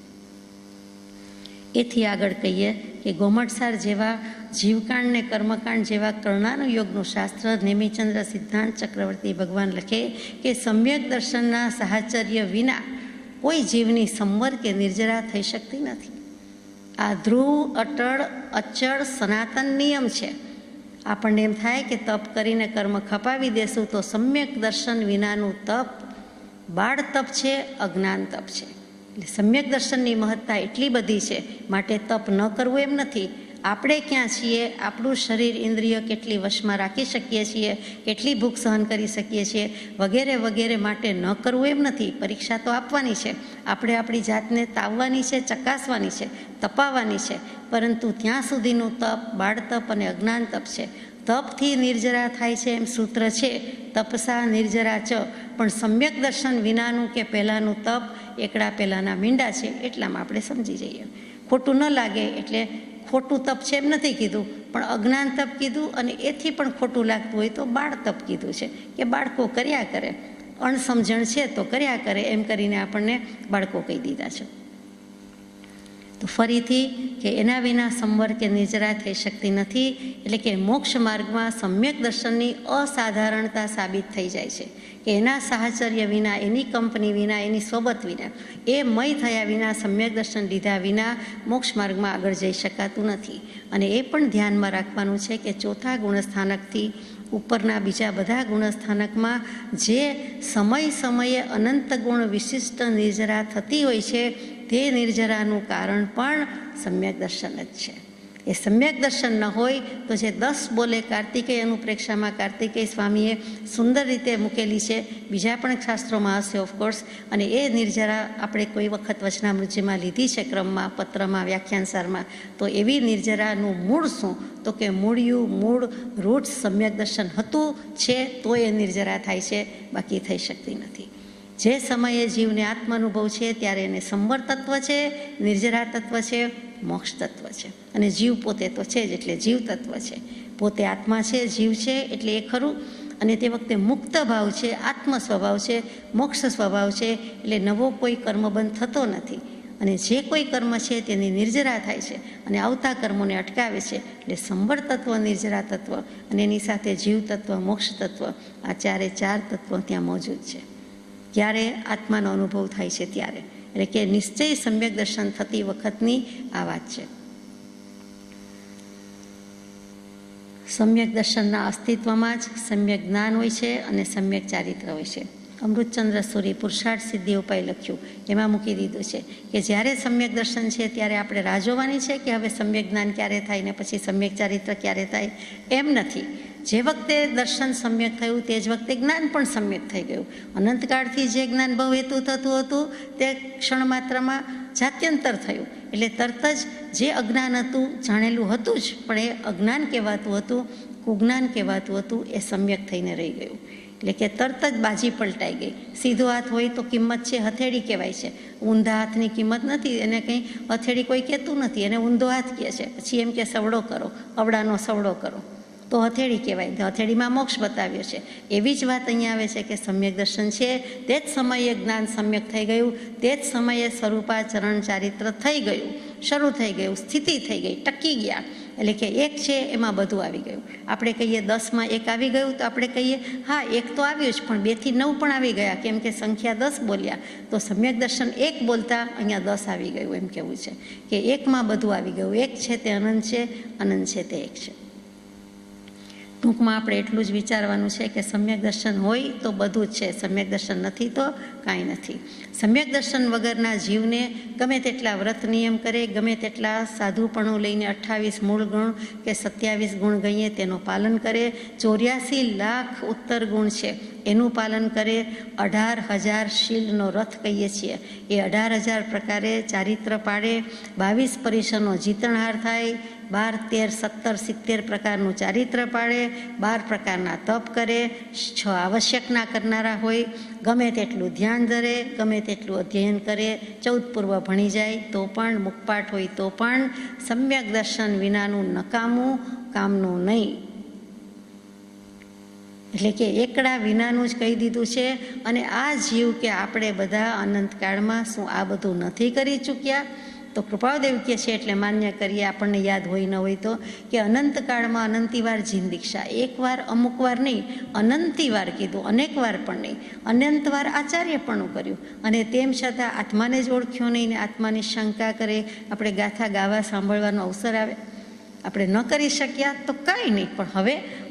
A: એથી આગળ કહીએ કે ગોમટસાર જેવા જીવકાંડ ને કર્મકાંડ જેવા કર્ણાનુયોગનું શાસ્ત્ર નેમિચંદ્ર સિદ્ધાંત ચક્રવર્તી ભગવાન લખે કે સમ્યક દર્શનના સાહચર્ય વિના કોઈ જીવની સંવર કે નિર્જરા થઈ શકતી નથી. આ ધ્રુવ અટળ અચળ સનાતન નિયમ છે. આપણને એમ થાય કે તપ કરીને કર્મ ખપાવી દેશું તો સમ્યક દર્શન વિનાનું તપ બાળ તપ છે, અજ્ઞાન તપ છે. એટલે સમ્યક દર્શનની મહત્તા એટલી બધી છે, માટે તપ ન કરવું એમ નથી. આપણે ક્યાં છીએ, આપણું શરીર ઇન્દ્રિય કેટલી વશમાં રાખી શકીએ છીએ, કેટલી ભૂખ સહન કરી શકીએ છીએ વગેરે વગેરે માટે ન કરવું એમ નથી. પરીક્ષા તો આપવાની છે, આપણે આપણી જાતને તાવવાની છે, ચકાસવાની છે, તપાવવાની છે, પરંતુ ત્યાં સુધીનું તપ બાળ તપ અને અજ્ઞાન તપ છે. તપથી નિર્જરા થાય છે એમ સૂત્ર છે, તપસા નિર્જરા ચ, પણ સમ્યક દર્શન વિનાનું કે પહેલાંનું તપ એકડા પહેલાંના મીંડા છે, એટલામાં આપણે સમજી જઈએ. ખોટું ન લાગે એટલે ખોટું તપ છે એમ નથી કીધું, પણ અજ્ઞાન તપ કીધું, અને એથી પણ ખોટું લાગતું હોય તો બાળ તપ કીધું છે કે બાળકો કર્યા કરે, અણસમજણ છે તો કર્યા કરે, એમ કરીને આપણને બાળકો કહી દીધા છે. તો ફરીથી કે એના વિના સંવર કે નિર્જરા થઈ શકતી નથી. એટલે કે મોક્ષ માર્ગમાં સમ્યક દર્શનની અસાધારણતા સાબિત થઈ જાય છે કે એના સાહચર્ય વિના, એની કંપની વિના, એની સોબત વિના, એ મય થયા વિના, સમ્યક દર્શન લીધા વિના મોક્ષ માર્ગમાં આગળ જઈ શકાતું નથી. અને એ પણ ધ્યાનમાં રાખવાનું છે કે 4થા ગુણસ્થાનકથી ઉપરના બીજા બધા ગુણસ્થાનકમાં જે સમયે અનંત ગુણ વિશિષ્ટ નિર્જરા થતી હોય છે તે નિર્જરાનું કારણ પણ સમ્યક દર્શન જ છે. એ સમ્યક દર્શન ન હોય તો જે 10 બોલે કાર્તિકેય અનુપ્રેક્ષામાં કાર્તિકેય સ્વામીએ સુંદર રીતે મૂકેલી છે, બીજા પણ શાસ્ત્રોમાં હશે ઓફકોર્સ, અને એ નિર્જરા આપણે કોઈ વખત વચનામૃતજીમાં લીધી છે ક્રમમાં, પત્રમાં, વ્યાખ્યાનસારમાં. તો એવી નિર્જરાનું મૂળ શું, તો કે મૂળ રૂટ સમ્યક દર્શન હતું છે તો એ નિર્જરા થાય છે, બાકી થઈ શકતી નથી. જે સમયે જીવને આત્માનુભવ છે ત્યારે એને સંવર તત્વ છે, નિર્જરા તત્વ છે, મોક્ષ તત્વ છે. અને જીવ પોતે તો છે જ એટલે જીવ તત્વ છે. પોતે આત્મા છે, જીવ છે એટલે એ ખરું. અને તે વખતે મુક્ત ભાવ છે, આત્મ સ્વભાવ છે, મોક્ષ સ્વભાવ છે, એટલે નવો કોઈ કર્મબંધ થતો નથી. અને જે કોઈ કર્મ છે તેની નિર્જરા થાય છે અને આવતા કર્મોને અટકાવે છે. એટલે સંવર તત્વ, નિર્જરા તત્વ અને એની સાથે જીવ તત્વ, મોક્ષ તત્વ, આ 4 તત્વો ત્યાં મોજૂદ છે. ક્યારે આત્માનો અનુભવ થાય છે ત્યારે, એટલે કે નિશ્ચય સમ્યક દર્શન થતી વખતની આ વાત છે. સમ્યક દર્શનના અસ્તિત્વમાં જ સમ્યક જ્ઞાન હોય છે અને સમ્યક ચારિત્ર હોય છે. અમૃતચંદ્ર સૂરી પુરુષાર્થ સિદ્ધિ ઉપાય લખ્યું, એમાં મૂકી દીધું છે કે જ્યારે સમ્યક દર્શન છે ત્યારે આપણે રાહ જોવાની છે કે હવે સમ્યક જ્ઞાન ક્યારે થાય ને પછી સમ્યક ચારિત્ર ક્યારે થાય, એમ નથી. જે વખતે દર્શન સમ્યક થયું તે જ વખતે જ્ઞાન પણ સમ્યક થઈ ગયું. અનંતકાળથી જે જ્ઞાન બહુ હેતુ થતું હતું તે ક્ષણ માત્રમાં જાત્યંતર થયું. એટલે તરત જ જે અજ્ઞાન હતું જાણેલું હતું જ, પણ એ અજ્ઞાન કહેવાતું હતું, કુજ્ઞાન કહેવાતું હતું, એ સમ્યક થઈને રહી ગયું. એટલે કે તરત જ બાજી પલટાઈ ગઈ. સીધો હાથ હોય તો કિંમત છે, હથેળી કહેવાય છે. ઊંધા હાથની કિંમત નથી, એને કંઈ હથેળી કોઈ કહેતું નથી, એને ઊંધો હાથ કહે છે. પછી એમ કે સવડો કરો, અવડાનો સવડો કરો, તો હથેળી કહેવાય. હથેળીમાં મોક્ષ બતાવ્યો છે. એવી જ વાત અહીંયા આવે છે કે સમ્યક દર્શન છે તે જ સમયે જ્ઞાન સમ્યક થઈ ગયું, તે જ સમયે સ્વરૂપાચરણ ચારિત્ર થઈ ગયું, શરૂ થઈ ગયું, સ્થિતિ થઈ ગઈ, ટકી ગયા. એટલે કે એક છે એમાં બધું આવી ગયું. આપણે કહીએ 10માં 1 આવી ગયું, તો આપણે કહીએ હા 1 તો આવ્યું જ, પણ 2 થી 9 પણ આવી ગયા, કેમ કે સંખ્યા 10 બોલ્યા. તો સમ્યક દર્શન 1 બોલતા અહીંયા 10 આવી ગયું, એમ કહેવું છે કે 1માં બધું આવી ગયું. 1 છે તે અનંત છે, અનંત છે તે 1 છે. ટૂંકમાં આપણે એટલું જ વિચારવાનું છે કે સમ્યક દર્શન હોય તો બધું જ છે, સમ્યક દર્શન નથી તો કાંઈ નથી. સમ્યક દર્શન વગરના જીવને ગમે તેટલા વ્રત નિયમ કરે, ગમે તેટલા સાધુપણું લઈને 28 મૂળ ગુણ કે 27 ગુણ ગઈએ તેનું પાલન કરે, 84 લાખ ઉત્તર ગુણ છે એનું પાલન કરે, 18,000 શીલનો રથ કહીએ છીએ એ 18,000 પ્રકારે ચારિત્ર પાડે, 22 પરિસરનો જીતણહાર થાય, 12, 13, 17, 70 પ્રકારનું ચારિત્ર પાડે, 12 પ્રકારના તપ કરે, 6 આવશ્યકના કરનારા હોય, ગમે તેટલું ધ્યાન ધરે, ગમે તેટલું અધ્યયન કરે, 14 પૂર્વ ભણી જાય તો પણ, મુખપાઠ હોય તો પણ સમ્યક દર્શન વિનાનું નકામું, કામનું નહીં. એટલે કે એકડા વિનાનું જ કહી દીધું છે. અને આ જીવ કે આપણે બધા અનંતકાળમાં શું આ બધું નથી કરી ચૂક્યા? તો કૃપાદેવ કહે છે એટલે માન્ય કરીએ, આપણને યાદ હોય ન હોય તો, કે અનંતકાળમાં અનંતિવાર જીન દીક્ષા, એકવાર અમુક વાર નહીં, અનંતિવાર કીધું, અનેક વાર પણ નહીં, અનંતવાર આચાર્યપણું કર્યું. અને તેમ છતાં આત્માને જ ઓળખ્યો નહીં ને આત્માની શંકા કરે, આપણે ગાથા ગાવા સાંભળવાનો અવસર આવે, આપણે ન કરી શક્યા તો કાંઈ નહીં, પણ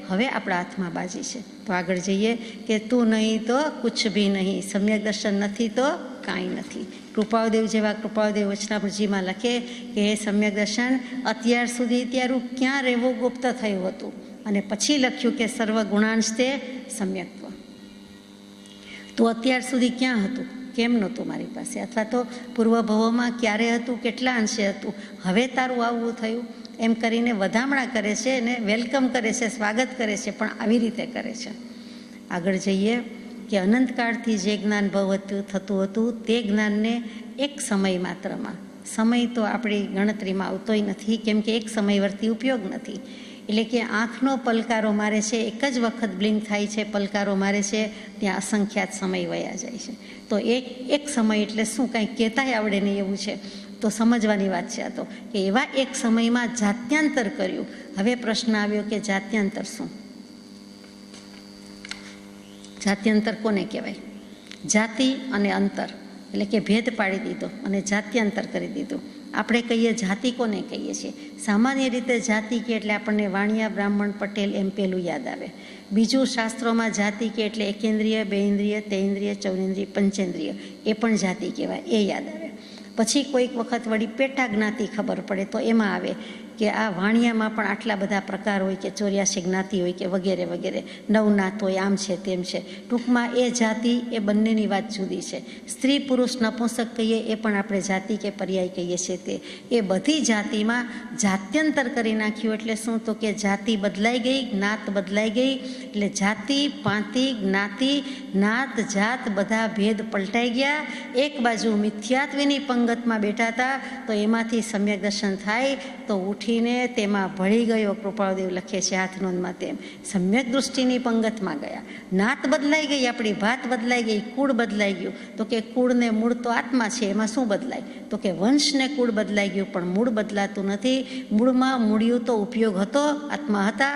A: હવે આપણા હાથમાં બાજી છે. તો આગળ જઈએ કે તું નહીં તો કુછ ભી નહીં, સમ્યક દર્શન નથી તો કાંઈ નથી. કૃપાદેવ જેવા કૃપાદેવ વચનામૃતજીમાં લખે કે હે સમ્યક દર્શન, અત્યાર સુધી ત્યારું ક્યાં રહેવું ગુપ્ત થયું હતું, અને પછી લખ્યું કે સર્વ ગુણાંશ તે સમ્યક્ત્વ. તો અત્યાર સુધી ક્યાં હતું, કેમ નહોતું મારી પાસે, અથવા તો પૂર્વભવોમાં ક્યારે હતું, કેટલા અંશે હતું, હવે તારું આવવું થયું, એમ કરીને વધામણા કરે છે અને વેલકમ કરે છે, સ્વાગત કરે છે, પણ આવી રીતે કરે છે. આગળ જઈએ કે અનંતકાળથી જે જ્ઞાન ભવ થતું હતું તે જ્ઞાનને એક સમય માત્રમાં, સમય તો આપણી ગણતરીમાં આવતોય નથી, કેમ કે એક સમય વર્તી ઉપયોગ નથી. એટલે કે આંખનો પલકારો મારે છે, એક જ વખત બ્લિંક થાય છે, પલકારો મારે છે, ત્યાં અસંખ્યાત સમય વયા જાય છે. તો એક સમય એટલે શું, કાંઈ કહેતાય આવડે નહીં એવું છે. તો સમજવાની વાત છે આ તો, કે એવા એક સમયમાં જાત્યંતર કર્યું. હવે પ્રશ્ન આવ્યો કે જાત્યંતર શું? જાત્યંતર કોને કહેવાય? જાતિ અને અંતર, એટલે કે ભેદ પાડી દીધો અને જાત્યંતર કરી દીધું. આપણે કહીએ જાતિ કોને કહીએ છીએ? સામાન્ય રીતે જાતિ કે એટલે આપણને વાણિયા, બ્રાહ્મણ, પટેલ એમ પેલું યાદ આવે. બીજું શાસ્ત્રોમાં જાતિ કે એટલે એકેન્દ્રિય, બેઇન્દ્રિય, તેઇન્દ્રિય, ચૌરેન્દ્રિય, પંચેન્દ્રિય, એ પણ જાતિ કહેવાય, એ યાદ આવે. પછી કોઈક વખત વળી પેટા જ્ઞાતિ ખબર પડે તો એમાં આવે કે આ વાણિયામાં પણ આટલા બધા પ્રકાર હોય કે 84 જ્ઞાતિ હોય કે વગેરે વગેરે, નવનાથ હોય, આમ છે તેમ છે. ટૂંકમાં એ જાતિ એ બંનેની વાત જુદી છે. સ્ત્રી પુરુષ નપુંસક કહીએ એ પણ આપણે જાતિ કે પર્યાય કહીએ છીએ તે, એ બધી જાતિમાં જાત્યંતર કરી નાખ્યું. એટલે શું? તો કે જાતિ બદલાઈ ગઈ, જ્ઞાત બદલાઈ ગઈ. એટલે જાતિ, પાંતિ, જ્ઞાતિ, નાત, જાત બધા ભેદ પલટાઈ ગયા. એક બાજુ મિથ્યાત્વની પંગતમાં બેઠા હતા તો એમાંથી સમ્યક દર્શન થાય તો ઉઠીને તેમાં ભળી ગયો. કૃપાળદેવ લખે છે હાથ નોંધમાં તેમ, સમ્યક દૃષ્ટિની પંગતમાં ગયા. નાત બદલાઈ ગઈ, આપણી ભાત બદલાઈ ગઈ, કુળ બદલાઈ ગયું. તો કે કુળને મૂળ તો આત્મા છે, એમાં શું બદલાય? તો કે વંશને કુળ બદલાઈ ગયું, પણ મૂળ બદલાતું નથી. મૂળમાં મૂળ્યું તો ઉપયોગ હતો, આત્મા હતા,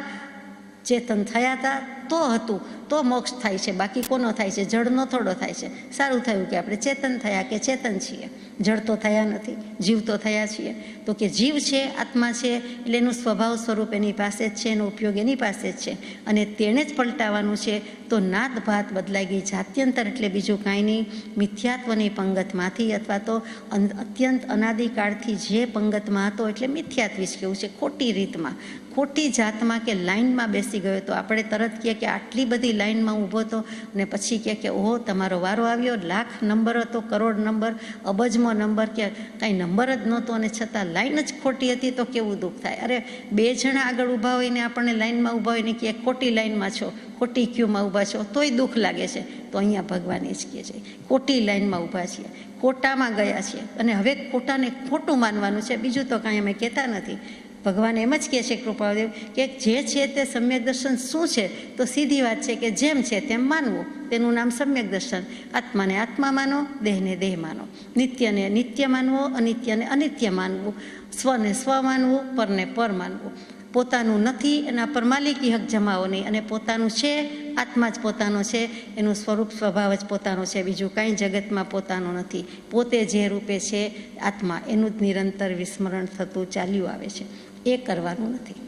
A: ચેતન થયા હતા તો હતું, તો મોક્ષ થાય છે. બાકી કોનો થાય છે? જળનો થોડો થાય છે. સારું થયું કે આપણે ચેતન થયા, કે ચેતન છીએ, જળ તો થયા નથી, જીવ તો થયા છીએ. તો કે જીવ છે, આત્મા છે, એટલે એનું સ્વભાવ સ્વરૂપ એની પાસે જ છે, એનો ઉપયોગ એની પાસે જ છે, અને તેણે જ પલટાવવાનું છે. તો નાત ભાત બદલાઈ ગઈ. જાત્યંતર એટલે બીજું કાંઈ નહીં, મિથ્યાત્વની પંગતમાંથી, અથવા તો અત્યંત અનાદિકાળથી જે પંગતમાં હતો એટલે મિથ્યાત્વી જ કેવું છે, ખોટી રીતમાં, ખોટી જાતમાં કે લાઇનમાં બેસી ગયો તો આપણે તરત કહીએ કે આટલી બધી લાઇનમાં ઊભો હતો અને પછી કહે કે ઓહો તમારો વારો આવ્યો, લાખ નંબર હતો, કરોડ નંબર, અબજમો નંબર, કે કાંઈ નંબર જ નહોતો અને છતાં લાઇન જ ખોટી હતી તો કેવું દુઃખ થાય. અરે 2 જણા આગળ ઊભા હોઈને આપણને લાઇનમાં ઊભા હોઈને કહે ખોટી લાઇનમાં છો, ખોટી ક્યુમાં ઊભા છો, તોય દુઃખ લાગે છે. તો અહીંયા ભગવાન એ જ કહે છે ખોટી લાઇનમાં ઊભા છીએ, ખોટામાં ગયા છીએ અને હવે ખોટાને ખોટું માનવાનું છે, બીજું તો કાંઈ અમે કહેતા નથી. ભગવાન એમ જ કહે છે કૃપાદેવ કે જે છે તે સમ્યક દર્શન શું છે? તો સીધી વાત છે કે જેમ છે તેમ માનવું, તેનું નામ સમ્યક દર્શન. આત્માને આત્મા માનો, દેહને દેહ માનો, નિત્યને નિત્ય માનવો, અનિત્યને અનિત્ય માનવું, સ્વને સ્વ માનવું, પરને પર માનવું. પોતાનું નથી એના પર માલિકી હક જમાવો નહીં, અને પોતાનું છે આત્મા જ પોતાનો છે, એનું સ્વરૂપ સ્વભાવ જ પોતાનો છે, બીજું કાંઈ જગતમાં પોતાનું નથી. પોતે જે રૂપે છે આત્મા, એનું જ નિરંતર વિસ્મરણ થતું ચાલ્યું આવે છે. એ કરવાનું નથી.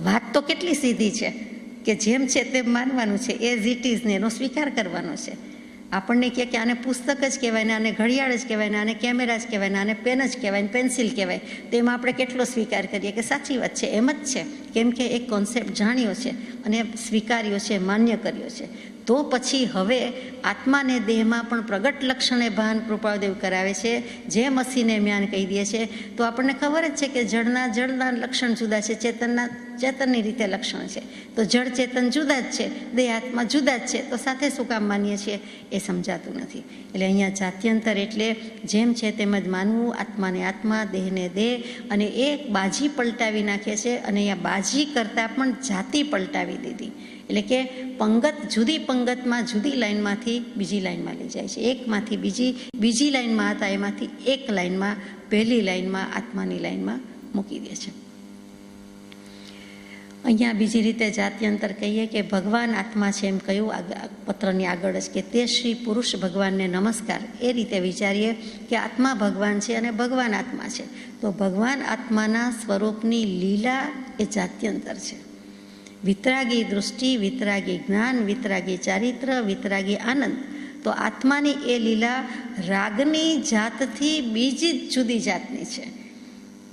A: વાત તો કેટલી સીધી છે કે જેમ છે તેમ માનવાનું છે, એઝ ઇટ ઇઝ ને એનો સ્વીકાર કરવાનો છે. આપણને કહે કે આને પુસ્તક જ કહેવાય ને, આને ઘડિયાળ જ કહેવાય ને, આને કેમેરા જ કહેવાય ને, આને પેન જ કહેવાય ને, પેન્સિલ કહેવાય, તો એમાં આપણે કેટલો સ્વીકાર કરીએ કે સાચી વાત છે, એમ જ છે. કેમ કે એક કોન્સેપ્ટ જાણ્યો છે અને સ્વીકાર્યો છે, માન્ય કર્યો છે. તો પછી હવે આત્માને દેહમાં પણ પ્રગટ લક્ષણે ભાન કૃપાદેવ કરાવે છે, જે મસીને મ્યાન કહી દે છે. તો આપણને ખબર જ છે કે જળના લક્ષણ જુદા છે, ચેતનની રીતે લક્ષણ છે. તો જળ ચેતન જુદા જ છે, દેહ આત્મા જુદા જ છે, તો સાથે શું કામ માનીએ છીએ એ સમજાતું નથી. એટલે અહીંયા જાત્યંતર એટલે જેમ છે તેમ જ માનવું, આત્માને આત્મા, દેહને દેહ, અને એ બાજી પલટાવી નાખે છે. અને અહીંયા બાજી કરતાં પણ જાતિ પલટાવી દીધી. એટલે કે પંગત જુદી પંગતમાં જુદી લાઇનમાંથી બીજી લાઇનમાં લઈ જાય છે. એકમાંથી બીજી લાઇનમાં હતા એમાંથી એક લાઇનમાં, પહેલી લાઇનમાં આત્માની લાઇનમાં મૂકી દે છે. અહીંયા બીજી રીતે જાત્યંતર કહીએ કે ભગવાન આત્મા છે એમ કહ્યું પત્રની આગળ જ, કે તે શ્રી પુરુષ ભગવાનને નમસ્કાર. એ રીતે વિચારીએ કે આત્મા ભગવાન છે અને ભગવાન આત્મા છે, તો ભગવાન આત્માના સ્વરૂપની લીલા એ જાત્યંતર છે. વિતરાગી દૃષ્ટિ, વિતરાગી જ્ઞાન, વિતરાગી ચારિત્ર, વિતરાગી આનંદ. તો આત્માની એ લીલા રાગની જાતથી બીજી જ જુદી જાતની છે.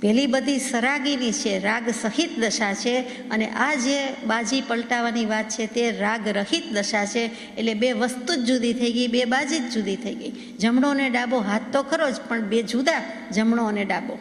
A: પેલી બધી સરાગીની છે, રાગ સહિત દશા છે, અને આ જે બાજી પલટાવાની વાત છે તે રાગ રહિત દશા છે. એટલે 2 વસ્તુ જ જુદી થઈ ગઈ, 2 બાજી જ જુદી થઈ ગઈ. જમણો અને ડાબો હાથ તો ખરો જ, પણ 2 જુદા, જમણો અને ડાબો.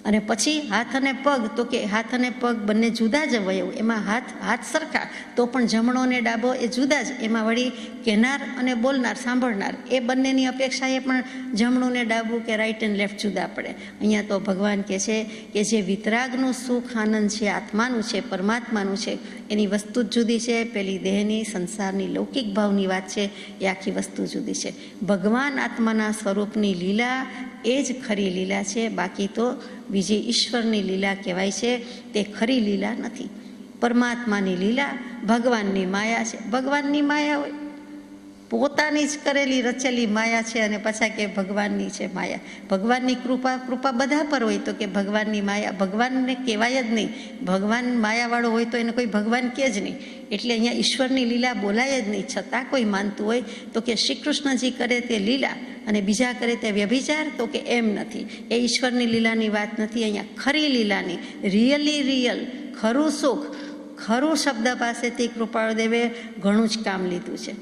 A: અને પછી હાથ અને પગ, તો કે હાથ અને પગ બંને જુદા જ અવયવ, એમાં હાથ સરખા, તો પણ જમણો અને ડાબો એ જુદા જ. એમાં વળી કહેનાર અને બોલનાર, સાંભળનાર, એ બંનેની અપેક્ષાએ પણ જમણું ને ડાબું કે રાઈટ એન્ડ લેફ્ટ જુદા પડે. અહીંયા તો ભગવાન કહે છે કે જે વિતરાગનું સુખ આનંદ છે, આત્માનું છે, પરમાત્માનું છે, એની વસ્તુ જ જુદી છે. પેલી દેહની, સંસારની, લૌકિક ભાવની વાત છે, એ આખી વસ્તુ જુદી છે. ભગવાન આત્માના સ્વરૂપની લીલા એ જ ખરી લીલા છે. બાકી તો બીજી ઈશ્વરની લીલા કહેવાય છે, તે ખરી લીલા નથી. પરમાત્માની લીલા ભગવાનની માયા છે. ભગવાનની માયા હોય, પોતાની જ કરેલી રચેલી માયા છે, અને પાછા કે ભગવાનની છે માયા. ભગવાનની કૃપા બધા પર હોય, તો કે ભગવાનની માયા. ભગવાનને કહેવાય જ નહીં. ભગવાન માયાવાળો હોય તો એને કોઈ ભગવાન કહે જ નહીં. એટલે અહીંયા ઈશ્વરની લીલા બોલાય જ નહીં. છતાં કોઈ માનતું હોય તો કે શ્રી કૃષ્ણજી કરે તે લીલા અને બીજા કરે તે વ્યભિચાર, તો કે એમ નથી. એ ઈશ્વરની લીલાની વાત નથી. અહીંયા ખરી લીલાની, રિયલ, ખરું સુખ, ખરું શબ્દ પાસેથી કૃપાળુદેવે ઘણું જ કામ લીધું છે.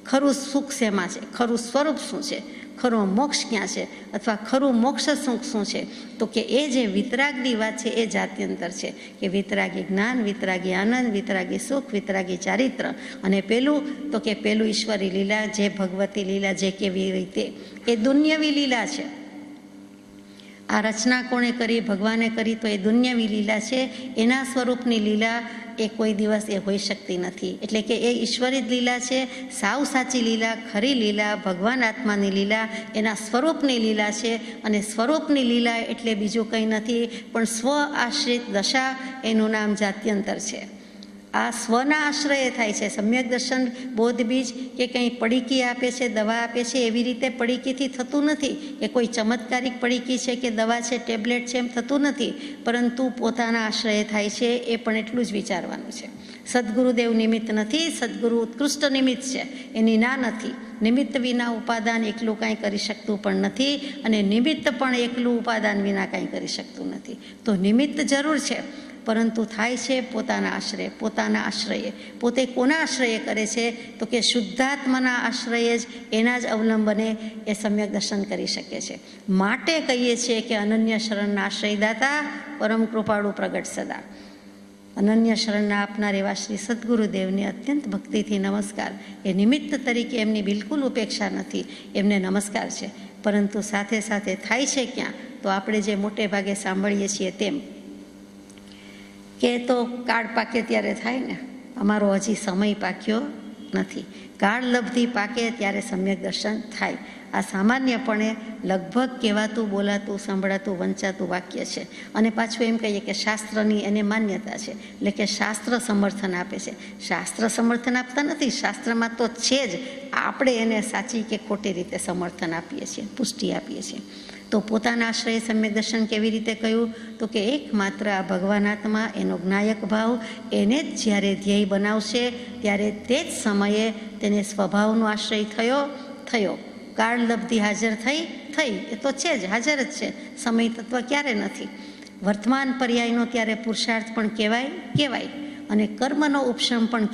A: ખરું સુખ શેમાં છે, ખરું સ્વરૂપ શું છે, ખરો મોક્ષ ક્યાં છે, અથવા ખરું મોક્ષ સુખ શું છે, તો કે એ જે વિતરાગની વાત છે એ જાત્યંતર છે. કે વિતરાગી જ્ઞાન, વિતરાગી આનંદ, વિતરાગી સુખ, વિતરાગી ચારિત્ર. અને પેલું તો કે પેલું ઈશ્વરી લીલા, જે ભગવતી લીલા, જે કેવી રીતે એ દુન્યવી લીલા છે. આ રચના કોણે કરી? ભગવાને કરી. તો એ દુન્યવી લીલા છે. એના સ્વરૂપની લીલા એ કોઈ દિવસ એ હોઈ શકતી નથી. એટલે કે એ ઈશ્વરી જ લીલા છે, સાવ સાચી લીલા, ખરી લીલા, ભગવાન આત્માની લીલા, એના સ્વરૂપની લીલા છે. અને સ્વરૂપની લીલા એટલે બીજું કંઈ નથી પણ સ્વ આશ્રિત દશા, એનું નામ જાત્યંતર છે. આ સ્વના આશ્રયે થાય છે. સમ્યક દર્શન બોધ બીજ કે કંઈ પડીકી આપે છે, દવા આપે છે, એવી રીતે પડીકીથી થતું નથી કે કોઈ ચમત્કારિક પડીકી છે કે દવા છે, ટેબ્લેટ છે, એમ થતું નથી, પરંતુ પોતાના આશ્રયે થાય છે. એ પણ એટલું જ વિચારવાનું છે. સદગુરુદેવ નિમિત્ત નથી, સદગુરુ ઉત્કૃષ્ટ નિમિત્ત છે, એની ના નથી. નિમિત્ત વિના ઉપાદાન એકલું કાંઈ કરી શકતું પણ નથી, અને નિમિત્ત પણ એકલું ઉપાદાન વિના કાંઈ કરી શકતું નથી. તો નિમિત્ત જરૂર છે, પરંતુ થાય છે પોતાના આશ્રય, પોતાના આશ્રયે. પોતે કોના આશ્રયે કરે છે? તો કે શુદ્ધાત્માના આશ્રયે જ, એના જ અવલંબને એ સમ્યક દર્શન કરી શકે છે. માટે કહીએ છીએ કે અનન્ય શરણના આશ્રયદાતા પરમ કૃપાળુ પ્રગટ સદા. અનન્ય શરણના આપનાર એવા શ્રી સદગુરુદેવને અત્યંત ભક્તિથી નમસ્કાર. એ નિમિત્ત તરીકે એમની બિલકુલ ઉપેક્ષા નથી, એમને નમસ્કાર છે. પરંતુ સાથે સાથે થાય છે ક્યાં? તો આપણે જે મોટે ભાગે સાંભળીએ છીએ તેમ કે તો કાળ પાકે ત્યારે થાય ને, અમારો હજી સમય પાક્યો નથી. કાળ લબ્ધિ પાકે ત્યારે સમ્યક દર્શન થાય. આ સામાન્યપણે લગભગ કહેવાતું, બોલાતું, સંભળાતું, વંચાતું વાક્ય છે. અને પાછું એમ કહીએ કે શાસ્ત્રની એને માન્યતા છે, એટલે કે શાસ્ત્ર સમર્થન આપે છે. શાસ્ત્ર સમર્થન આપતા નથી, શાસ્ત્રમાં તો છે જ, આપણે એને સાચી કે ખોટી રીતે સમર્થન આપીએ છીએ, પુષ્ટિ આપીએ છીએ. તો પોતાના આશ્રયે સમ્યક દર્શન કેવી રીતે કહ્યું? તો કે એકમાત્ર આ ભગવાનાત્મા, એનો જ્ઞાયક ભાવ, એને જ જ્યારે ધ્યેય બનાવશે ત્યારે તે જ સમયે તેને સ્વભાવનો આશ્રય થયો. કાળ લબ્ધિ હાજર થઈ, એ તો છે જ, હાજર જ છે. સમય તત્વ ક્યારે નથી. વર્તમાન પર્યાયનો ત્યારે પુરુષાર્થ પણ કહેવાય, અને કર્મનો ઉપશમ પણ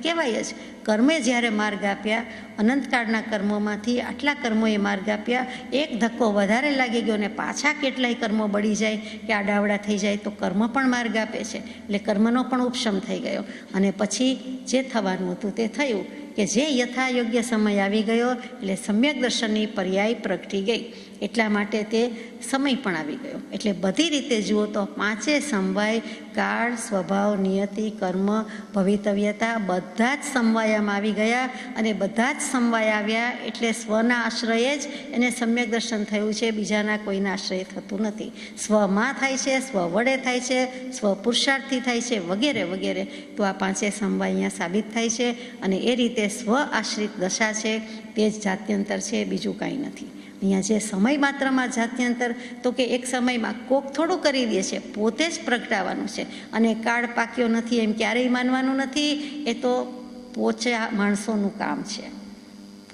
A: કહેવાય જ. કર્મે જ્યારે માર્ગ આપ્યા, અનંતકાળના કર્મોમાંથી આટલા કર્મોએ માર્ગ આપ્યા, એક ધક્કો વધારે લાગી ગયો ને પાછા કેટલાય કર્મો બળી જાય કે આડાવડા થઈ જાય તો કર્મ પણ માર્ગ આપે છે. એટલે કર્મનો પણ ઉપશમ થઈ ગયો, અને પછી જે થવાનું હતું તે થયું, કે જે યથાયોગ્ય સમય આવી ગયો, એટલે સમ્યક દર્શનની પર્યાય પ્રગટી ગઈ. એટલા માટે તે સમય પણ આવી ગયો. એટલે બધી રીતે જુઓ તો પાંચે સમવાય, કાળ, સ્વભાવ, નિયતિ, કર્મ, ભવિતવ્યતા બધા જ સમવાયામાં આવી ગયા. અને બધા જ સમવાય આવ્યા એટલે સ્વના આશ્રયે જ એને સમ્યક દર્શન થયું છે, બીજાના કોઈના આશ્રય થતું નથી. સ્વમાં થાય છે, સ્વ વડે થાય છે, સ્વ પુરુષાર્થથી થાય છે, વગેરે વગેરે. તો આ પાંચે સમવાય અહીંયા સાબિત થાય છે. અને એ રીતે સ્વ આશ્રિત દશા છે, તે જ જાત્યંતર છે, બીજું કાંઈ નથી. અહીંયા જે સમય માત્રમાં જાત્યંતર, તો કે એક સમયમાં કોક થોડું કરી દે છે, પોતે જ પ્રગટાવાનું છે. અને કાળ પાક્યો નથી એમ ક્યારેય માનવાનું નથી. એ તો પોચા માણસોનું કામ છે.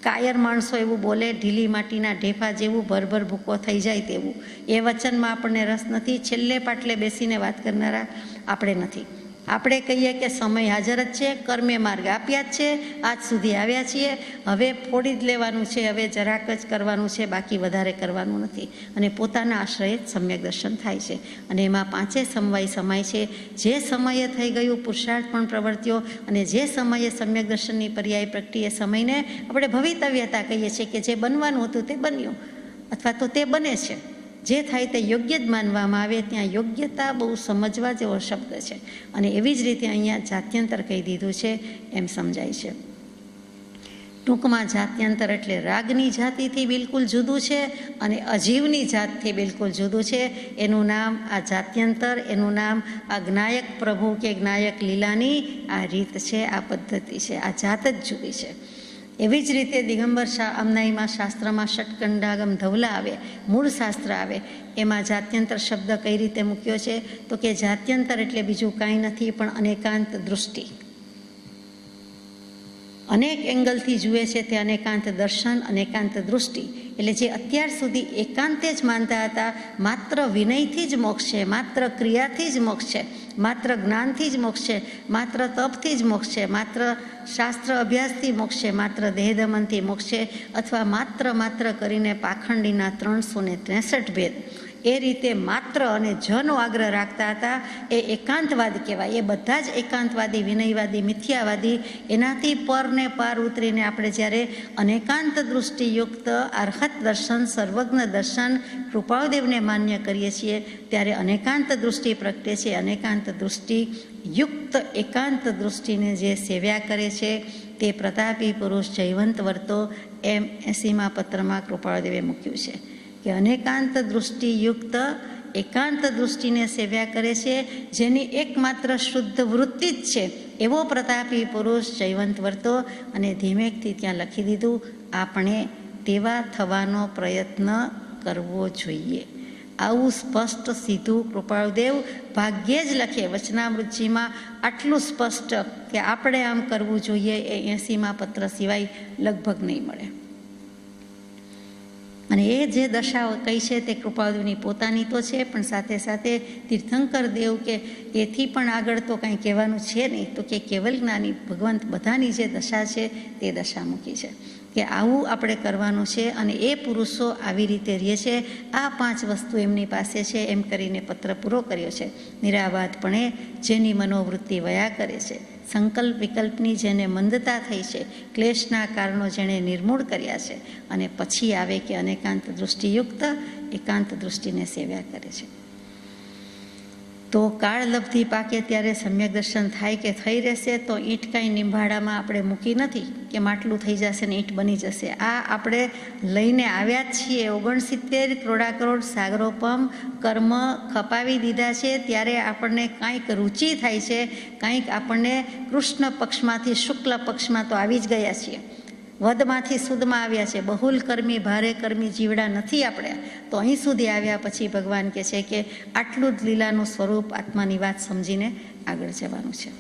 A: કાયર માણસો એવું બોલે, ઢીલી માટીના ઢેફા જેવું, ભરભર ભૂકો થઈ જાય તેવું. એ વચનમાં આપણને રસ નથી. છેલ્લે પાટલે બેસીને વાત કરનારા આપણે નથી. આપણે કહીએ કે સમય હાજર જ છે, કર્મે માર્ગ આપ્યા જ છે, આજ સુધી આવ્યા છીએ, હવે ફોડી જ લેવાનું છે, હવે જરાક જ કરવાનું છે, બાકી વધારે કરવાનું નથી. અને પોતાના આશ્રયે જ સમ્યક દર્શન થાય છે. અને એમાં પાંચે સમવાય સમાય છે. જે સમયે થઈ ગયું પુરુષાર્થ પણ પ્રવર્ત્યો, અને જે સમયે સમ્યક દર્શનની પર્યાય પ્રગટી, એ સમયને આપણે ભવિતવ્યતા કહીએ છીએ, કે જે બનવાનું હતું તે બન્યું, અથવા તો તે બને છે. જે થાય તે યોગ્ય જ માનવામાં આવે. ત્યાં યોગ્યતા બહુ સમજવા જેવો શબ્દ છે. અને એવી જ રીતે અહીંયા જાત્યંતર કહી દીધું છે એમ સમજાય છે. ટૂંકમાં જાત્યંતર એટલે રાગની જાતિથી બિલકુલ જુદું છે, અને અજીવની જાતથી બિલકુલ જુદું છે. એનું નામ આ જાત્યંતર, એનું નામ આ જ્ઞાયક પ્રભુ કે જ્ઞાયક લીલાની આ રીત છે, આ પદ્ધતિ છે. આ જાત જ જુદી છે. એવી જ રીતે દિગંબર આમનાઈમાં શાસ્ત્રમાં ષટકંડાગમ ધવલા આવે, મૂળ શાસ્ત્ર આવે, એમાં જાત્યંતર શબ્દ કઈ રીતે મૂક્યો છે? તો કે જાત્યંતર એટલે બીજું કાંઈ નથી પણ અનેકાંત દૃષ્ટિ. અનેક એંગલથી જુએ છે તે અનેકાંત દર્શન, અનેકાંત દૃષ્ટિ. એટલે જે અત્યાર સુધી એકાંતે જ માનતા હતા, માત્ર વિનયથી જ મોક્ષ છે, માત્ર ક્રિયાથી જ મોક્ષ છે, માત્ર જ્ઞાનથી જ મોક્ષ છે, માત્ર તપથી જ મોક્ષ છે, માત્ર શાસ્ત્ર અભ્યાસથી મોક્ષ છે, માત્ર દેહદમનથી મોક્ષ છે, અથવા માત્ર કરીને પાખંડીના 363 ભેદ, એ રીતે માત્ર અને જનો આગ્રહ રાખતા હતા. એ એકાંતવાદી કહેવાય. એ બધા જ એકાંતવાદી, વિનયવાદી, મિથ્યાવાદી. એનાથી પર ને પાર ઉતરીને આપણે જ્યારે અનેકાંત દૃષ્ટિયુક્ત અર્હત દર્શન, સર્વજ્ઞ દર્શન, કૃપાળુદેવને માન્ય કરીએ છીએ, ત્યારે અનેકાંત દૃષ્ટિ પ્રગટે છે. અનેકાંત દૃષ્ટિ યુક્ત એકાંત દૃષ્ટિને જે સેવ્યા કરે છે તે પ્રતાપી પુરુષ જયવંત વર્તો, એમ 80મા પત્રમાં કૃપાળુદેવે મૂક્યું છે કે અનેકાંત દૃષ્ટિયુક્ત એકાંત દૃષ્ટિને સેવ્યા કરે છે, જેની એકમાત્ર શુદ્ધ વૃત્તિ જ છે, એવો પ્રતાપી પુરુષ જયવંત વર્તો. અને ધીમેકથી ત્યાં લખી દીધું, આપણે તેવા થવાનો પ્રયત્ન કરવો જોઈએ. આવું સ્પષ્ટ સીધું કૃપાળુદેવ ભાગ્યે જ લખે. વચનામૃતજીમાં આટલું સ્પષ્ટ કે આપણે આમ કરવું જોઈએ એ 80મા પત્ર સિવાય લગભગ નહીં મળે. અને એ જે દશાઓ કઈ છે તે કૃપાળુદેવની પોતાની તો છે, પણ સાથે સાથે તીર્થંકર દેવ કે એથી પણ આગળ તો કાંઈ કહેવાનું છે નહીં. તો કે કેવલ જ્ઞાની ભગવંત બધાની જે દશા છે તે દશા મૂકી છે કે આવું આપણે કરવાનું છે. અને એ પુરુષો આવી રીતે રહે છે. આ 5 વસ્તુ એમની પાસે છે એમ કરીને પત્ર પૂરો કર્યો છે. નિરાબાધપણે જેની મનોવૃત્તિ વયા કરે છે, સંકલ્પ વિકલ્પની જેને મંદતા થઈ છે, ક્લેશના કારણો જેણે નિર્મૂળ કર્યા છે, અને પછી આવે કે અનેકાંત દૃષ્ટિયુક્ત એકાંત દૃષ્ટિને સેવ્યા કરે છે. તો કાળ લબ્ધિ પાકે ત્યારે સમ્યક દર્શન થાય કે થઈ રહેશે. તો ઈંટ કાંઈ નિંભાડામાં આપણે મૂકી નથી કે માટલું થઈ જશે ને ઈંટ બની જશે. આ આપણે લઈને આવ્યા જ છીએ. 69 કરોડ સાગરોપમ કર્મ ખપાવી દીધા છે. ત્યારે આપણને કાંઈક રુચિ થાય છે, કાંઈક આપણને કૃષ્ણ પક્ષમાંથી શુક્લ પક્ષમાં તો આવી જ ગયા છીએ, વદમાંથી સુદમાં આવ્યા છે. બહુલ કર્મી ભારે કર્મી જીવડા નથી આપણે. તો અહીં સુધી આવ્યા પછી ભગવાન કહે છે કે આટલું જ લીલાનું સ્વરૂપ આત્માની વાત સમજીને આગળ જવાનું છે.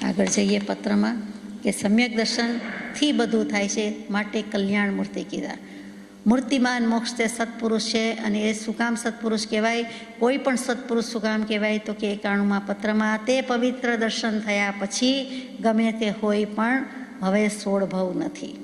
A: આગળ જઈએ પત્રમાં કે સમ્યક દર્શનથી બધું થાય છે, માટે કલ્યાણ મૂર્તિ કીધા. મૂર્તિમાન મોક્ષ તે સત્પુરુષ છે. અને એ શું કામ સત્પુરુષ કહેવાય? કોઈ પણ સત્પુરુષ શું કામ કહેવાય? તો કે 91મા પત્રમાં તે પવિત્ર દર્શન થયા પછી ગમે તે હોય પણ હવે 16 ભવ નથી,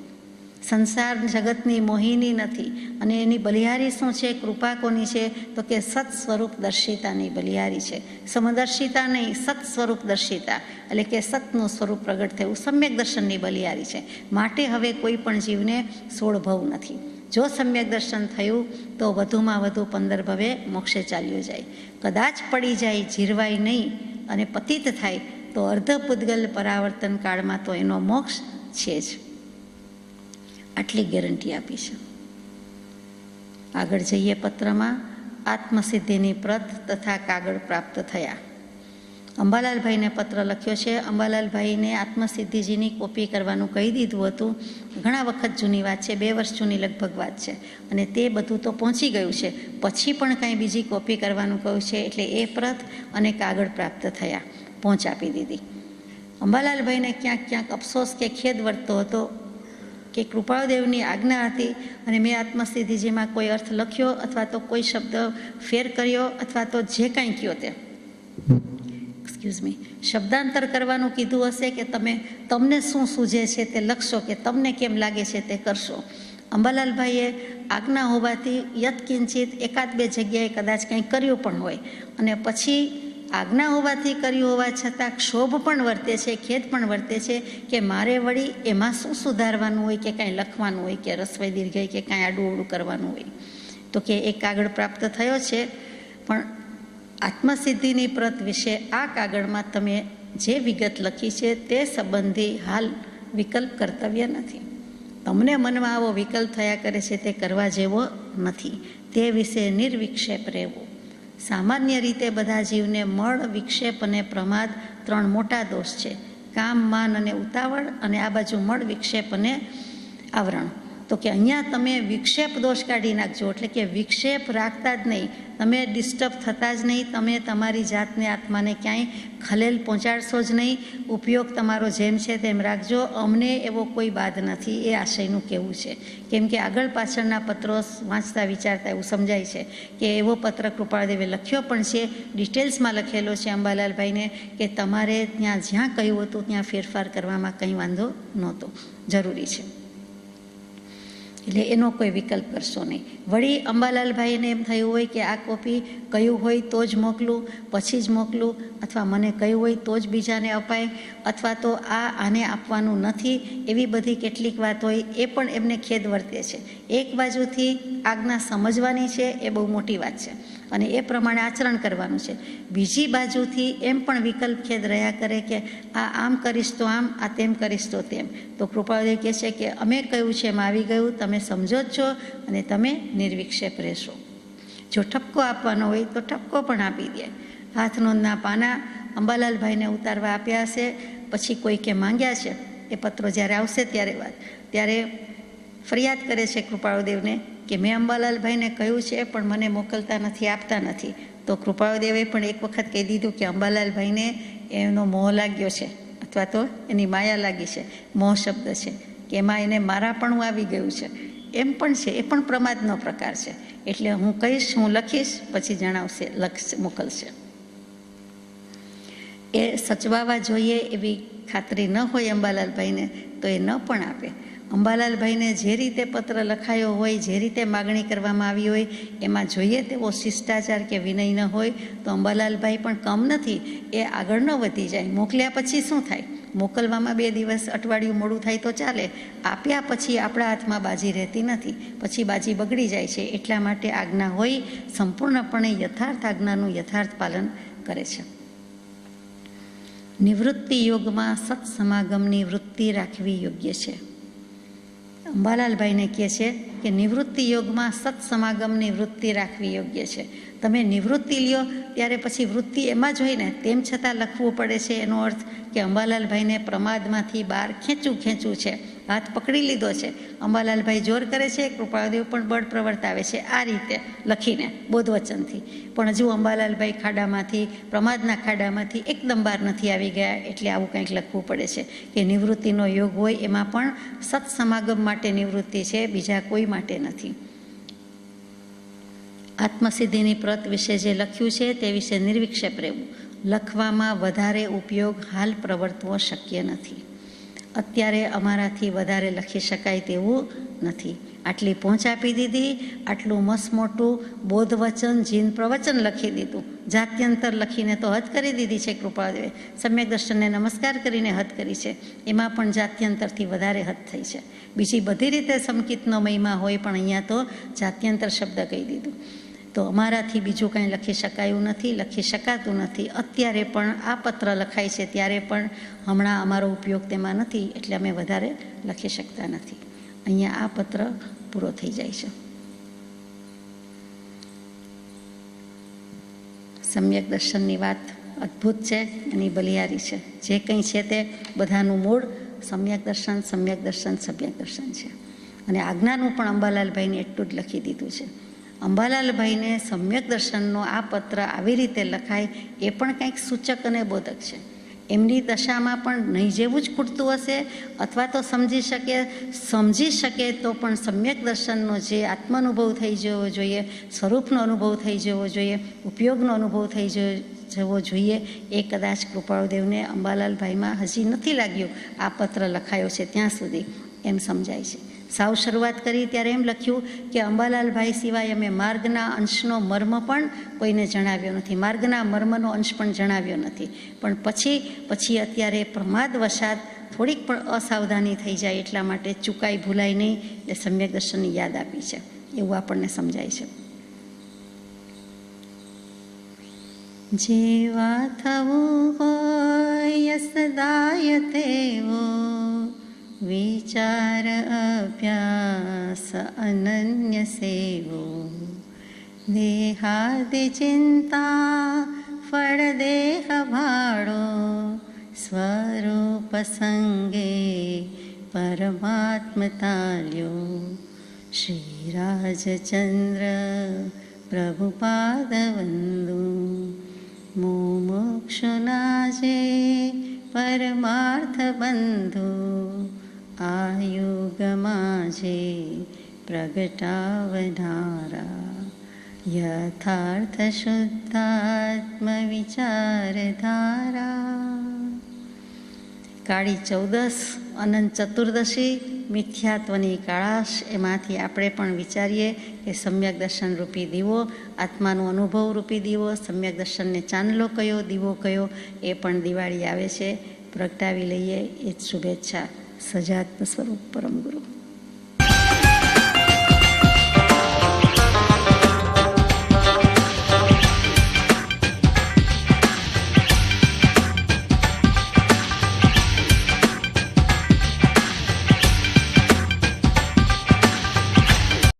A: સંસાર જગતની મોહિની નથી. અને એની બલિહારી શું છે? કૃપા કોની છે? તો કે સત સ્વરૂપ દર્શિતાની બલિહારી છે. સમદર્શિતા નહીં, સત સ્વરૂપ દર્શિતા, એટલે કે સતનું સ્વરૂપ પ્રગટ થયું, સમ્યક દર્શનની બલિહારી છે. માટે હવે કોઈ પણ જીવને 16 ભવ નથી. જો સમ્યક દર્શન થયું તો વધુમાં વધુ 15 ભવે મોક્ષે ચાલ્યો જાય. કદાચ પડી જાય, જીરવાય નહીં અને પતિત થાય તો અર્ધ પૂદગલ પરાવર્તન કાળમાં તો એનો મોક્ષ છે જ. આટલી ગેરંટી આપી છે. આગળ જઈએ પત્રમાં. આત્મસિદ્ધિની પ્રત તથા કાગળ પ્રાપ્ત થયા. અંબાલાલભાઈને પત્ર લખ્યો છે. અંબાલાલભાઈને આત્મસિદ્ધિજીની કોપી કરવાનું કહી દીધું હતું. ઘણા વખત જૂની વાત છે, 2 વર્ષ જૂની લગભગ વાત છે. અને તે બધું તો પહોંચી ગયું છે. પછી પણ કાંઈ બીજી કોપી કરવાનું કહ્યું છે. એટલે એ પ્રત અને કાગળ પ્રાપ્ત થયા, પહોંચ આપી દીધી. અંબાલાલભાઈને ક્યાંક ક્યાંક અફસોસ કે ખેદ વર્તતો હતો કે કૃપાળુદેવની આજ્ઞા હતી અને મેં આત્મસિદ્ધિજીમાં કોઈ અર્થ લખ્યો અથવા તો કોઈ શબ્દ ફેર કર્યો અથવા તો જે કાંઈ કહ્યો તે શબ્દાંતર કરવાનું કીધું હશે કે તમને શું સૂઝે છે તે લખશો કે તમને કેમ લાગે છે તે કરશો. અંબાલાલભાઈએ આજ્ઞા હોવાથી યત્કિંચિત 1-2 જગ્યાએ કદાચ કંઈ કર્યું પણ હોય અને પછી આજ્ઞા હોવાથી કર્યું હોવા છતાં ક્ષોભ પણ વર્તે છે, ખેદ પણ વર્તે છે કે મારે વળી એમાં શું સુધારવાનું હોય કે કાંઈ લખવાનું હોય કે રસવાઈ દીર્ઘઈ કે કાંઈ આડું અવડું કરવાનું હોય. તો કે એ કાગળ પ્રાપ્ત થયો છે, પણ આત્મસિદ્ધિની પ્રત વિશે આ કાગળમાં તમે જે વિગત લખી છે તે સંબંધી હાલ વિકલ્પ કર્તવ્ય નથી. તમને મનમાં આવો વિકલ્પ થયા કરે છે તે કરવા જેવો નથી. તે વિશે નિર્વિક્ષેપ રહેવું. સામાન્ય રીતે બધા જીવને મળ, વિક્ષેપ અને પ્રમાદ 3 મોટા દોષ છે. કામ, માન અને ઉતાવળ, અને આ બાજુ મળ, વિક્ષેપ અને આવરણ. તો કે અહીંયા તમે વિક્ષેપ દોષ કાઢી નાખજો, એટલે કે વિક્ષેપ રાખતા જ નહીં, તમે ડિસ્ટર્બ થતા જ નહીં, તમે તમારી જાતને આત્માને ક્યાંય ખલેલ પહોંચાડશો જ નહીં. ઉપયોગ તમારો જેમ છે તેમ રાખજો, અમને એવો કોઈ બાદ નથી, એ આશયનું કહેવું છે. કેમ કે આગળ પાછળના પત્રો વાંચતા વિચારતા એવું સમજાય છે કે એવો પત્ર કૃપાળદેવે લખ્યો પણ છે, ડિટેલ્સમાં લખેલો છે અંબાલાલભાઈને કે તમારે ત્યાં જ્યાં કહ્યું હતું ત્યાં ફેરફાર કરવામાં કંઈ વાંધો નહોતો, જરૂરી છે. એટલે એનો કોઈ વિકલ્પ કરશો નહીં. વળી અંબાલાલભાઈને એમ થયું હોય કે આ કોપી કહ્યું હોય તો જ મોકલું, પછી જ મોકલું, અથવા મને કહ્યું હોય તો જ બીજાને અપાય, અથવા તો આને આપવાનું નથી, એવી બધી કેટલીક વાત હોય, એ પણ એમને ખેદ વર્તે છે. એક બાજુથી આજ્ઞા સમજવાની છે, એ બહુ મોટી વાત છે, અને એ પ્રમાણે આચરણ કરવાનું છે. બીજી બાજુથી એમ પણ વિકલ્પ ખેદ રહ્યા કરે કે આ આમ કરીશ તો આમ, આ તેમ કરીશ તો તેમ. તો કૃપાળુદેવ કહે છે કે અમે કહ્યું છે એમ આવી ગયું, તમે સમજો જ છો અને તમે નિર્વિક્ષેપ રહેશો. જો ઠપકો આપવાનો હોય તો ઠપકો પણ આપી દે. હાથનોંધના પાના અંબાલાલભાઈને ઉતારવા આપ્યા હશે, પછી કોઈકે માંગ્યા છે. એ પત્રો જ્યારે આવશે ત્યારે ફરિયાદ કરે છે કૃપાળુદેવને કે મેં અંબાલાલભાઈને કહ્યું છે પણ મને મોકલતા નથી, આપતા નથી. તો કૃપાળુદેવે પણ એક વખત કહી દીધું કે અંબાલાલભાઈને એનો મોહ લાગ્યો છે અથવા તો એની માયા લાગી છે. મોહ શબ્દ છે કે એમાં એને મારાપણું આવી ગયું છે, એમ પણ છે. એ પણ પ્રમાદનો પ્રકાર છે. એટલે હું કહીશ, હું લખીશ, પછી જણાવશે, મોકલશે. એ સચવાવા જોઈએ એવી ખાતરી ન હોય અંબાલાલભાઈને તો એ ન પણ આપે. અંબાલાલભાઈને જે રીતે પત્ર લખાયો હોય, જે રીતે માગણી કરવામાં આવી હોય, એમાં જોઈએ તેવો શિષ્ટાચાર કે વિનય ન હોય તો અંબાલાલભાઈ પણ કમ નથી, એ આગળ ન વધી જાય. મોકલ્યા પછી શું થાય? મોકલવામાં 2 દિવસ અઠવાડિયું મોડું થાય તો ચાલે. આપ્યા પછી આપણા હાથમાં બાજી રહેતી નથી, પછી બાજી બગડી જાય છે. એટલા માટે આજ્ઞા હોય સંપૂર્ણપણે યથાર્થ આજ્ઞાનું યથાર્થ પાલન કરે છે. નિવૃત્તિ યોગમાં સત્સમાગમની વૃત્તિ રાખવી યોગ્ય છે. અંબાલાલભાઈને કહે છે કે નિવૃત્તિ યોગમાં સત્સમાગમની વૃત્તિ રાખવી યોગ્ય છે. તમે નિવૃત્તિ લ્યો ત્યારે પછી વૃત્તિ એમાં જ હોય ને, તેમ છતાં લખવું પડે છે. એનો અર્થ કે અંબાલાલભાઈને પ્રમાદમાંથી બહાર ખેંચવું છે. હાથ પકડી લીધો છે. અંબાલાલભાઈ જોર કરે છે, કૃપાળુદેવ પણ બળ પ્રવર્તાવે છે આ રીતે લખીને બોધવચનથી. પણ હજુ અંબાલાલભાઈ ખાડામાંથી, પ્રમાદના ખાડામાંથી એકદમ બહાર નથી આવી ગયા. એટલે આવું કંઈક લખવું પડે છે કે નિવૃત્તિનો યોગ હોય એમાં પણ સત્સમાગમ માટે નિવૃત્તિ છે, બીજા કોઈ માટે નથી. આત્મસિદ્ધિની પ્રત વિશે જે લખ્યું છે તે વિશે નિર્વિક્ષેપ રહેવું. લખવામાં વધારે ઉપયોગ હાલ પ્રવર્તવો શક્ય નથી. અત્યારે અમારાથી વધારે લખી શકાય તેવું નથી. આટલી પહોંચ આપી દીધી, આટલું મસમોટું બોધવચન, જીન પ્રવચન લખી દીધું. જાત્યંતર લખીને તો હદ કરી દીધી છે કૃપાળુદેવે. સમ્યક દર્શનને નમસ્કાર કરીને હદ કરી છે, એમાં પણ જાત્યંતરથી વધારે હદ થઈ છે. બીજી બધી રીતે સમકિતનો મહિમા હોય પણ અહીંયા તો જાત્યંતર શબ્દ કહી દીધું. તો અમારાથી બીજું કાંઈ લખી શકાયું નથી, લખી શકાતું નથી. અત્યારે પણ આ પત્ર લખાય છે ત્યારે પણ હમણાં અમારો ઉપયોગ તેમાં નથી, એટલે અમે વધારે લખી શકતા નથી. અહીંયા આ પત્ર પૂરો થઈ જાય છે. સમ્યક દર્શનની વાત અદ્ભુત છે, એની બલિહારી છે. જે કંઈ છે તે બધાનું મૂળ સમ્યક દર્શન, સમ્યક દર્શન, સમ્યક દર્શન છે. અને આજ્ઞાનું પણ અંબાલાલભાઈને એટલું જ લખી દીધું છે. અંબાલાલભાઈને સમ્યક દર્શનનો આ પત્ર આવી રીતે લખાય એ પણ કંઈક સૂચક અને બોધક છે. એમની દશામાં પણ નહીં જેવું જ ખૂટતું હશે, અથવા તો સમજી શકે તો પણ સમ્યક દર્શનનો જે આત્માનુભવ થઈ જવો જોઈએ, સ્વરૂપનો અનુભવ થઈ જવો જોઈએ, ઉપયોગનો અનુભવ થઈ જવો જોઈએ, એ કદાચ કૃપાળુદેવને અંબાલાલભાઈમાં હજી નથી લાગ્યું. આ પત્ર લખાયો છે ત્યાં સુધી એમ સમજાય છે. સાવ શરૂઆત કરી ત્યારે એમ લખ્યું કે અંબાલાલભાઈ સિવાય અમે માર્ગના અંશનો મર્મ પણ કોઈને જણાવ્યો નથી, માર્ગના મર્મનો અંશ પણ જણાવ્યો નથી. પણ પછી અત્યારે પ્રમાદવશાત થોડીક પણ અસાવધાની થઈ જાય એટલા માટે ચૂકાઈ ભૂલાય નહીં એ સમ્યક દર્શનની યાદ આપી છે, એવું આપણને સમજાય છે. જેવા થવું હોય સદાય તેવો વિચાર અભ્યાસ અનન્ય સેવો, દેહાદિ ચિંતા ફળ દેહ ભાડો, સ્વરૂપ સંગે પરમાત્મ તાલ્યો. શ્રી રાજચંદ્ર પ્રભુપાદ વંદુ, મુમુક્ષુના જે પરમાર્થ બંધુ, આયુગમાં જે પ્રગટાવનારા, યથાર્થ શુદ્ધાત્મ વિચારધારા. કાળી 14 અનંત ચતુર્દશી મિથ્યાત્વની કાળાશ, એમાંથી આપણે પણ વિચારીએ કે સમ્યક દર્શન રૂપી દીવો, આત્માનો અનુભવ રૂપી દીવો, સમ્યક દર્શનને ચાંદલો કયો, દીવો કયો, એ પણ દિવાળી આવે છે, પ્રગટાવી લઈએ. એ જ શુભેચ્છા. સજાત્મ સ્વરૂપ પરમ ગુરુ.